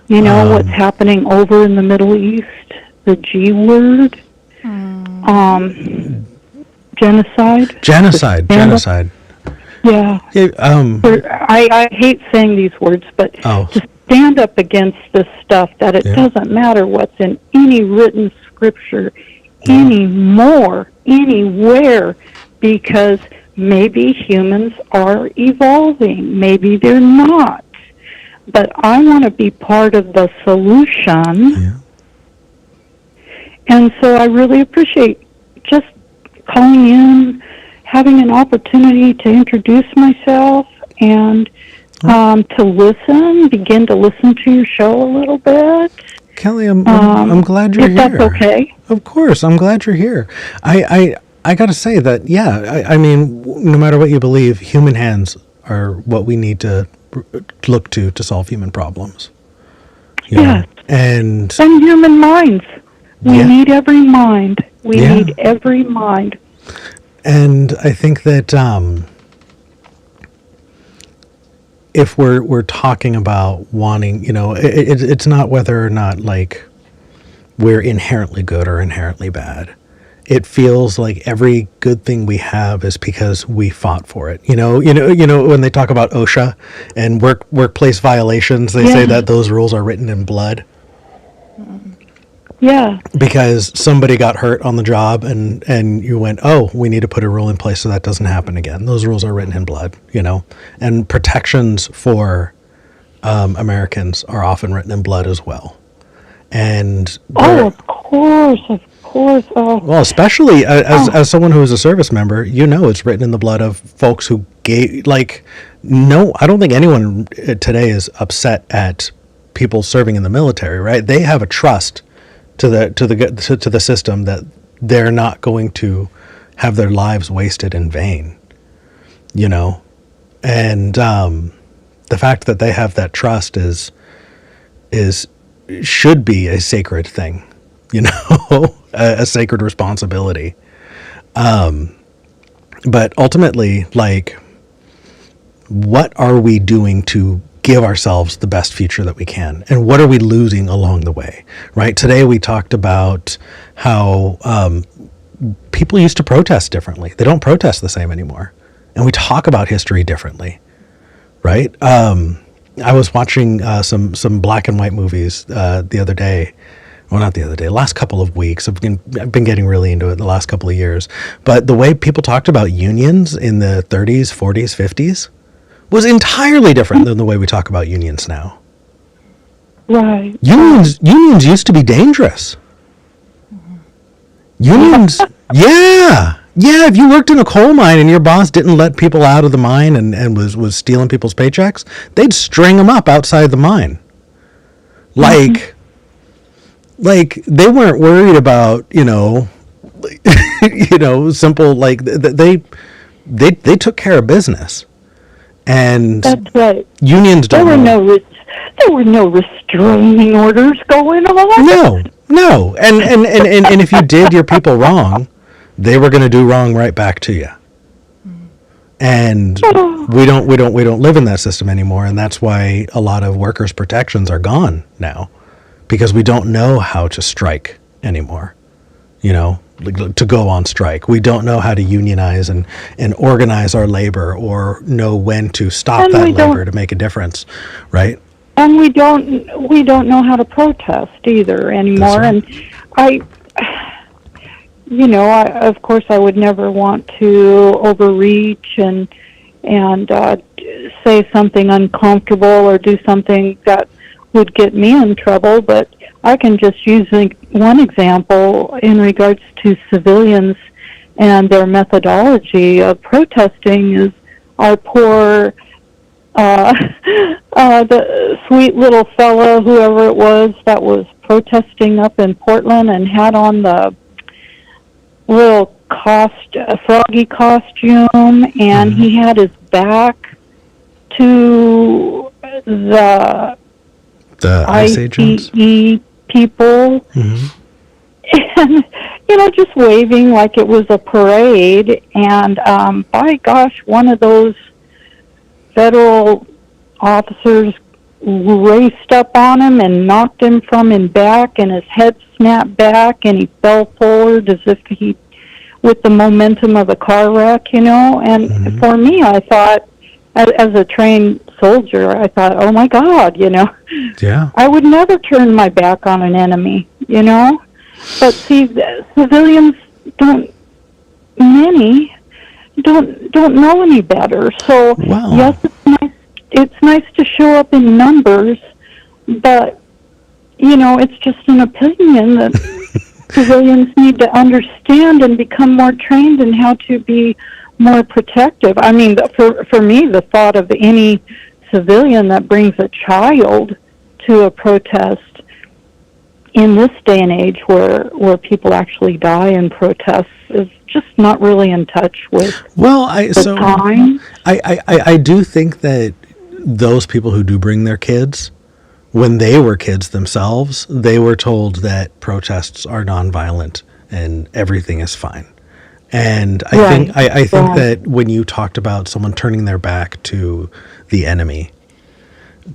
You know, what's happening over in the Middle East, the G word. Genocide. Genocide. Yeah. I hate saying these words, but to stand up against this stuff, that it doesn't matter what's in any written scripture anymore, anywhere, because maybe humans are evolving, maybe they're not. But I want to be part of the solution. Yeah. And so I really appreciate just calling in, having an opportunity to introduce myself and begin to listen to your show a little bit. Kelly, I'm glad you're here. If that's okay. Of course, I'm glad you're here. I got to say that, yeah, I mean, no matter what you believe, human hands are what we need to look to solve human problems. Yes. And human minds. We need every mind. We Yeah. need every mind. And I think that if we're talking about wanting, it's not whether or not like we're inherently good or inherently bad. It feels like every good thing we have is because we fought for it. You know when they talk about OSHA and workplace violations, they say that those rules are written in blood. Yeah. Because somebody got hurt on the job and you went, oh, we need to put a rule in place so that doesn't happen again. Those rules are written in blood, and protections for Americans are often written in blood as well. And Of course. Oh. well, especially as someone who is a service member, it's written in the blood of folks who gave, I don't think anyone today is upset at people serving in the military, right? They have a trust to the system that they're not going to have their lives wasted in vain, and the fact that they have that trust should be a sacred thing, a sacred responsibility. But ultimately, what are we doing to give ourselves the best future that we can, and what are we losing along the way? Right. Today we talked about how people used to protest differently. They don't protest the same anymore, and we talk about history differently. Right. I was watching some black and white movies the other day. Well, not the other day. Last couple of weeks, I've been getting really into it the last couple of years. But the way people talked about unions in the 30s, 40s, 50s was entirely different than the way we talk about unions now. Right. Unions used to be dangerous. Unions, yeah. If you worked in a coal mine and your boss didn't let people out of the mine and was stealing people's paychecks, they'd string them up outside the mine. Like they weren't worried about, simple, they took care of business. And that's right. Unions don't. There were no restraining orders going on. No. And if you did your people wrong, they were going to do wrong right back to you. And we don't live in that system anymore, and that's why a lot of workers' protections are gone now, because we don't know how to strike anymore. To go on strike. We don't know how to unionize and organize our labor, or know when to stop that labor to make a difference, right? And we don't know how to protest either anymore. Right. And of course I would never want to overreach and say something uncomfortable or do something that would get me in trouble, but I can just use one example in regards to civilians and their methodology of protesting is our poor, the sweet little fellow, whoever it was, that was protesting up in Portland and had on the little froggy costume, and he had his back to the ICE agents? people, and just waving like it was a parade. And by gosh, one of those federal officers raced up on him and knocked him from his back, and his head snapped back, and he fell forward as if with the momentum of a car wreck, And for me, I thought, as a trained soldier, I thought, oh my God, Yeah. I would never turn my back on an enemy, But see, civilians many don't know any better. So yes, it's nice to show up in numbers, but it's just an opinion that civilians need to understand and become more trained in how to be more protective. I mean, for me, the thought of any civilian that brings a child to a protest in this day and age where people actually die in protests is just not really in touch with the time. I do think that those people who do bring their kids, when they were kids themselves, they were told that protests are nonviolent and everything is fine. And I think that when you talked about someone turning their back to the enemy,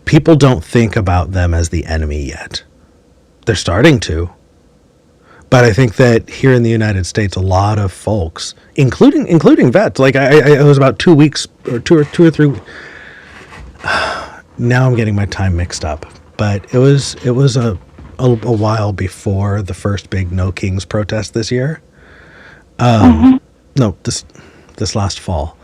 people don't think about them as the enemy yet. They're starting to. But I think that here in the United States, a lot of folks, including vets, like I was about 2 weeks or two or 3. Now I'm getting my time mixed up, but it was a while before the first big No Kings protest this year. No, this last fall.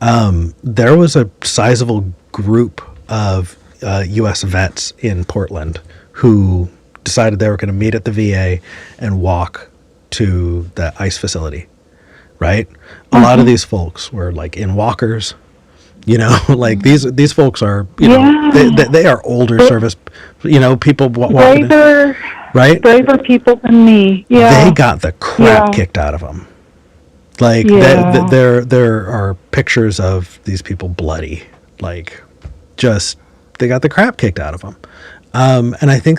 There was a sizable group of U.S. vets in Portland who decided they were going to meet at the VA and walk to the ICE facility, right? A lot of these folks were like in walkers, like these folks are, they are older service, people walking braver, right? Braver people than me. Yeah. They got the crap kicked out of them. Like there are pictures of these people bloody, like just they got the crap kicked out of them. And I think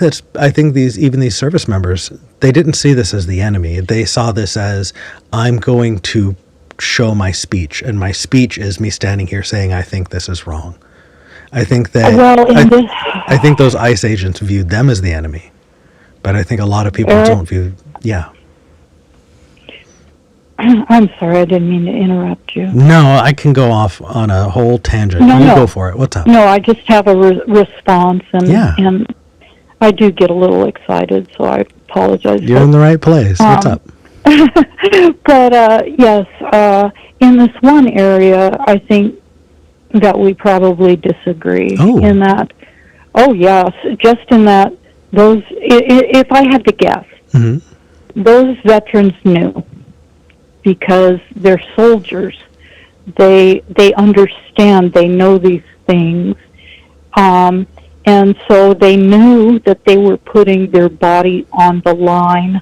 these service members, they didn't see this as the enemy. They saw this as, I'm going to show my speech, and my speech is me standing here saying I think this is wrong. I think that I think those ICE agents viewed them as the enemy, but I think a lot of people don't view. Yeah. I'm sorry, I didn't mean to interrupt you. No, I can go off on a whole tangent. You go for it. What's up? No, I just have a response, and I do get a little excited, so I apologize. You're in the right place. What's up? But yes, in this one area, I think that we probably disagree. In that, yes, just in that those. If I had to guess, those veterans knew. Because they're soldiers, they understand, they know these things, and so they knew that they were putting their body on the line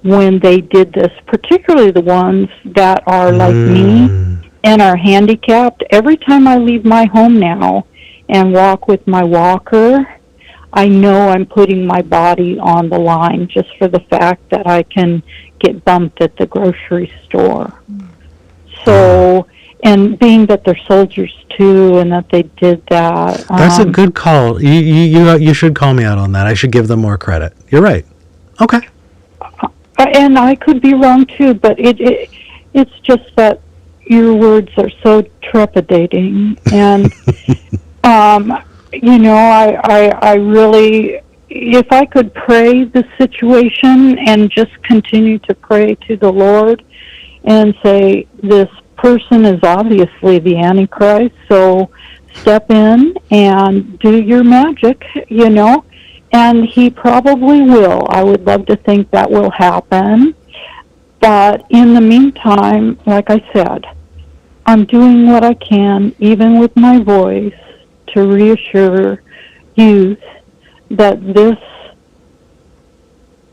when they did this, particularly the ones that are like me and are handicapped. Every time I leave my home now and walk with my walker, I know I'm putting my body on the line just for the fact that I can get bumped at the grocery store. So, and being that they're soldiers too, and that they did that. That's a good call. You should call me out on that. I should give them more credit. You're right. Okay. And I could be wrong too, but it's just that your words are so trepidating, and I really, if I could pray the situation and just continue to pray to the Lord and say, this person is obviously the Antichrist, so step in and do your magic, and he probably will. I would love to think that will happen. But in the meantime, like I said, I'm doing what I can, even with my voice, to reassure youth that this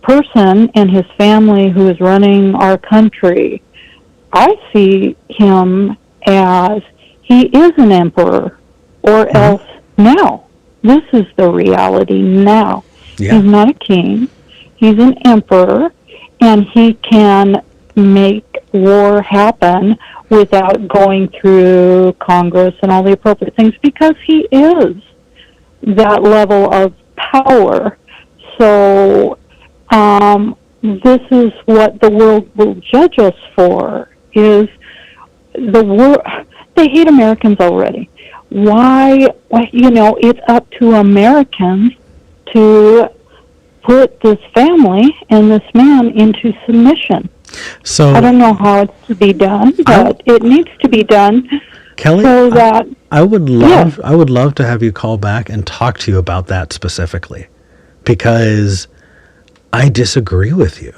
person and his family who is running our country, I see him as he is an emperor, or else now. This is the reality now. Yeah. He's not a king. He's an emperor, and he can make war happen without going through Congress and all the appropriate things, because he is that level of power. So this is what the world will judge us for, is the world. They hate Americans already. Why, it's up to Americans to put this family and this man into submission. So I don't know how it's to be done, but it needs to be done. Kelly, so that I would love to have you call back and talk to you about that specifically, because I disagree with you.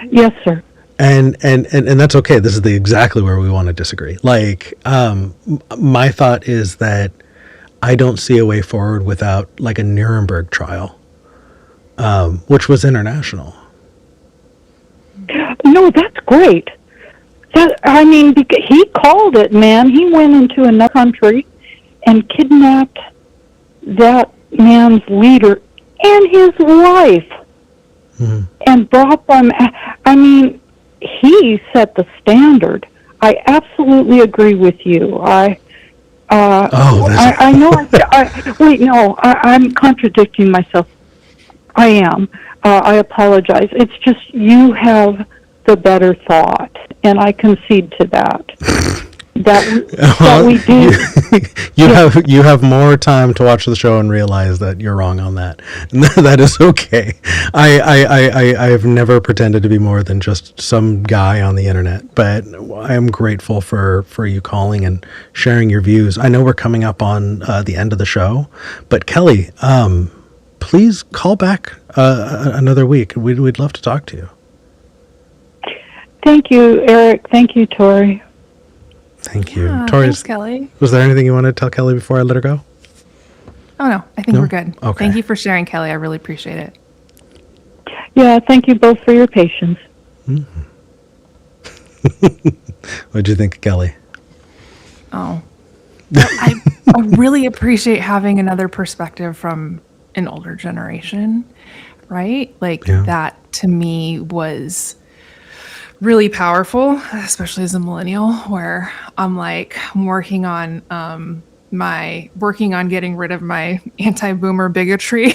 Yes, sir. And that's okay. This is exactly where we want to disagree. Like, my thought is that I don't see a way forward without like a Nuremberg trial, which was international. No, that's great. I mean, he called it, man. He went into another country and kidnapped that man's leader and his wife and brought them. I mean, he set the standard. I absolutely agree with you. I know. Wait, no, I'm contradicting myself. I am. I apologize. It's just you have the better thought, and I concede to that. that we do. You have more time to watch the show and realize that you're wrong on that. That is okay. I have never pretended to be more than just some guy on the internet, but I am grateful for you calling and sharing your views. I know we're coming up on the end of the show, but Kelly, please call back another week. We'd love to talk to you. Thank you, Eric. Thank you, Tori. Thank you. Yeah, Tori, thanks, Kelly. Was there anything you wanted to tell Kelly before I let her go? Oh, no. I think No? we're good. Okay. Thank you for sharing, Kelly. I really appreciate it. Yeah, thank you both for your patience. What'd you think, Kelly? Oh. I really appreciate having another perspective from an older generation, right? Like, that to me was really powerful, especially as a millennial, where I'm working on getting rid of my anti-boomer bigotry.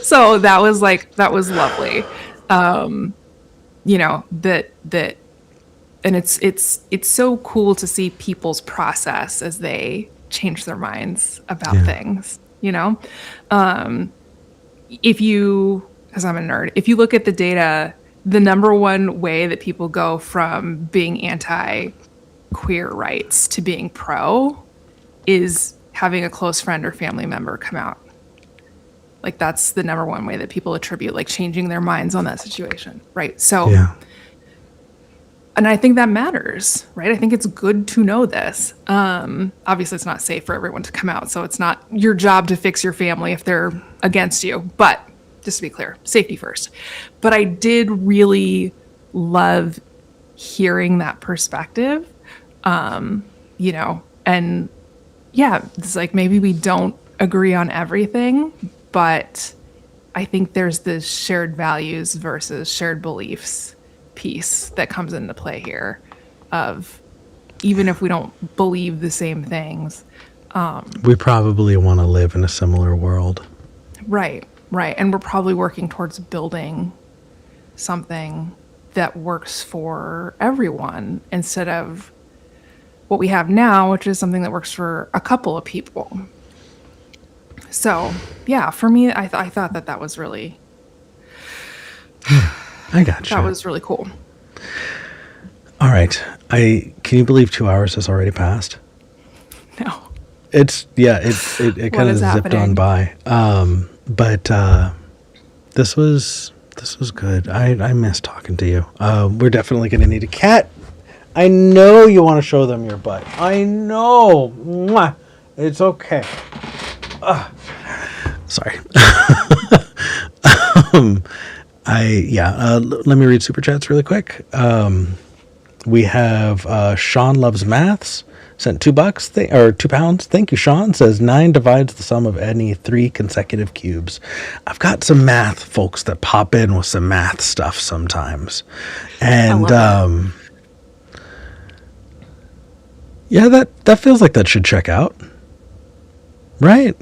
So that was lovely. And it's so cool to see people's process as they change their minds about things, because I'm a nerd, if you look at the data, the number one way that people go from being anti-queer rights to being pro is having a close friend or family member come out. Like, that's the number one way that people attribute, like, changing their minds on that situation, right? So, and I think that matters, right? I think it's good to know this. Obviously, it's not safe for everyone to come out, so it's not your job to fix your family if they're against you. But just to be clear, safety first. But I did really love hearing that perspective, and it's like maybe we don't agree on everything, but I think there's this shared values versus shared beliefs piece that comes into play here of even if we don't believe the same things. We probably want to live in a similar world. Right. And we're probably working towards building something that works for everyone instead of what we have now, which is something that works for a couple of people. So, yeah, for me, I thought that was really... I got you. That was really cool. All right. Can you believe 2 hours has already passed? No. It kind of zipped on by. But this was good. I miss talking to you. We're definitely going to need a cat. I know you want to show them your butt. I know. Mwah. It's okay. Sorry. Let me read super chats really quick. We have Sean Loves Maths sent $2 or £2. Thank you, Sean. Says 9 divides the sum of any 3 consecutive cubes. I've got some math folks that pop in with some math stuff sometimes, and that feels like that should check out, right?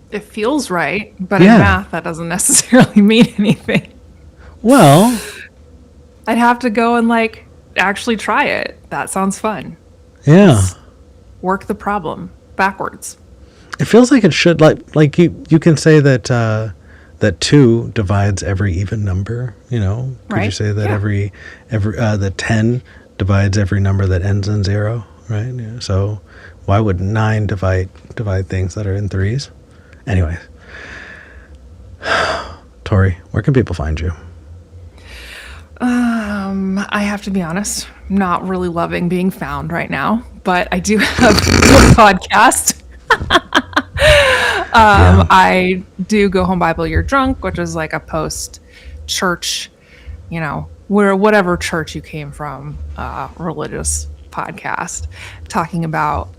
It feels right, but in math, that doesn't necessarily mean anything. Well, I'd have to go and actually try it. That sounds fun. Yeah. Let's work the problem backwards. It feels like it should, like you can say that that 2 divides every even number, Could right? you say that every that 10 divides every number that ends in 0, right? Yeah. So why would 9 divide things that are in 3s? Anyway, Tori, where can people find you? I have to be honest, I'm not really loving being found right now, but I do have a podcast. I do Go Home Bible You're Drunk, which is like a post-church, where whatever church you came from, religious podcast, talking about,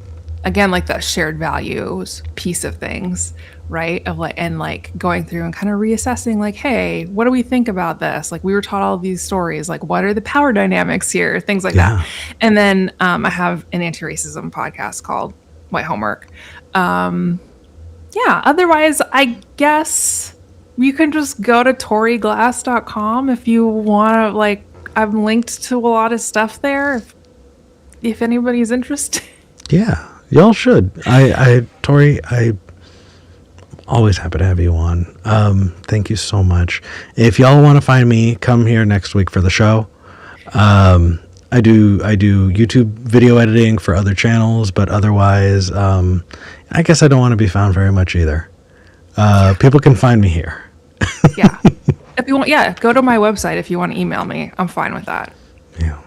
again, like the shared values piece of things, right? And going through and kind of reassessing, like, hey, what do we think about this? Like, we were taught all of these stories, like, what are the power dynamics here? Things like that. And then I have an anti-racism podcast called White Homework. Otherwise, I guess you can just go to toriglass.com if you want to, like, I'm linked to a lot of stuff there if anybody's interested. Yeah, y'all should. Tori, I always happy to have you on. Thank you so much. If y'all want to find me, come here next week for the show. I do YouTube video editing for other channels, but otherwise, I guess I don't want to be found very much either. People can find me here. Yeah. If you want, go to my website if you want to email me. I'm fine with that. Yeah.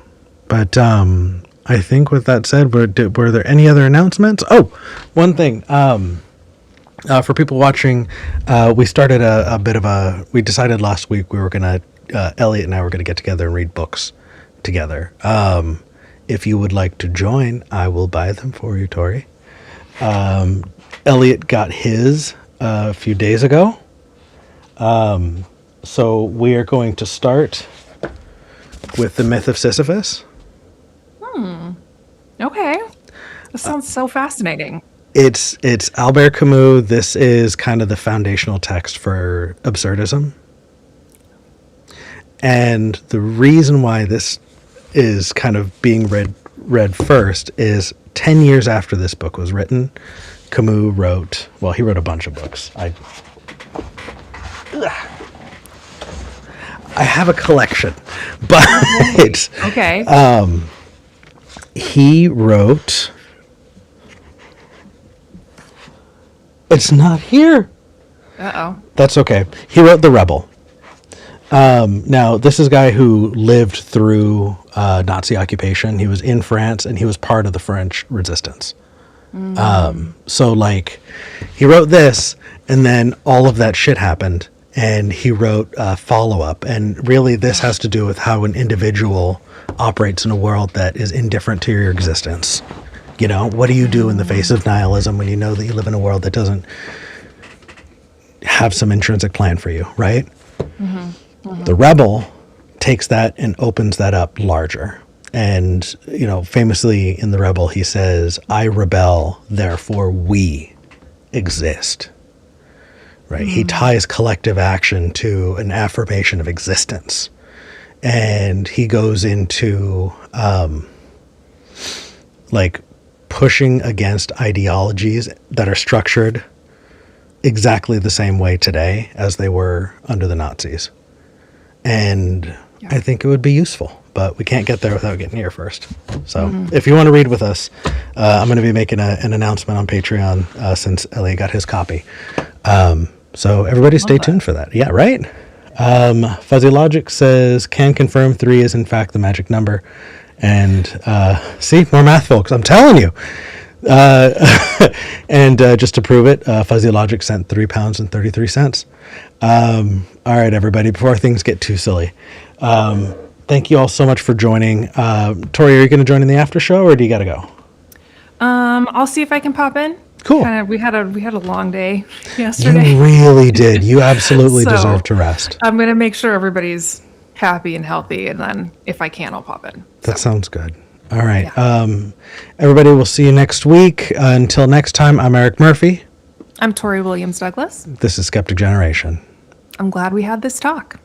But I think with that said, were there any other announcements? Oh, one thing. For people watching, we started we decided last week we were going to, Elliot and I were going to get together and read books together. If you would like to join, I will buy them for you, Tori. Elliot got his a few days ago. So we are going to start with the myth of Sisyphus. Okay. That sounds so fascinating. It's Albert Camus. This is kind of the foundational text for absurdism. And the reason why this is kind of being read first is 10 years after this book was written, Camus wrote a bunch of books. I have a collection, but okay. He wrote, it's not here. Uh-oh. That's okay. He wrote The Rebel. Now, this is a guy who lived through Nazi occupation. He was in France, and he was part of the French resistance. So, like, he wrote this, and then all of that shit happened, and he wrote follow-up. And really, this has to do with how an individual operates in a world that is indifferent to your existence. What do you do in the face of nihilism when you know that you live in a world that doesn't have some intrinsic plan for you, right? The Rebel takes that and opens that up larger. And, famously in The Rebel, he says, I rebel, therefore we exist. Right? He ties collective action to an affirmation of existence. And he goes into, pushing against ideologies that are structured exactly the same way today as they were under the Nazis. And I think it would be useful, but we can't get there without getting here first. So if you want to read with us, I'm going to be making an announcement on Patreon since Elliot got his copy. So everybody stay tuned for that. Yeah, right? Fuzzy Logic says, can confirm 3 is in fact the magic number. And see, more math, folks. I'm telling you. And just to prove it, Fuzzy Logic sent £3.33. All right, everybody, before things get too silly, thank you all so much for joining. Tori, are you going to join in the after show, or do you got to go? I'll see if I can pop in. Cool. We had a long day yesterday. You really did. You absolutely deserve to rest. I'm going to make sure everybody's happy and healthy, and then if I can, I'll pop in. That sounds good. All right. Yeah. Everybody, we'll see you next week. Until next time, I'm Eric Murphy. I'm Tori Williams Douglas. This is Skeptic Generation. I'm glad we had this talk.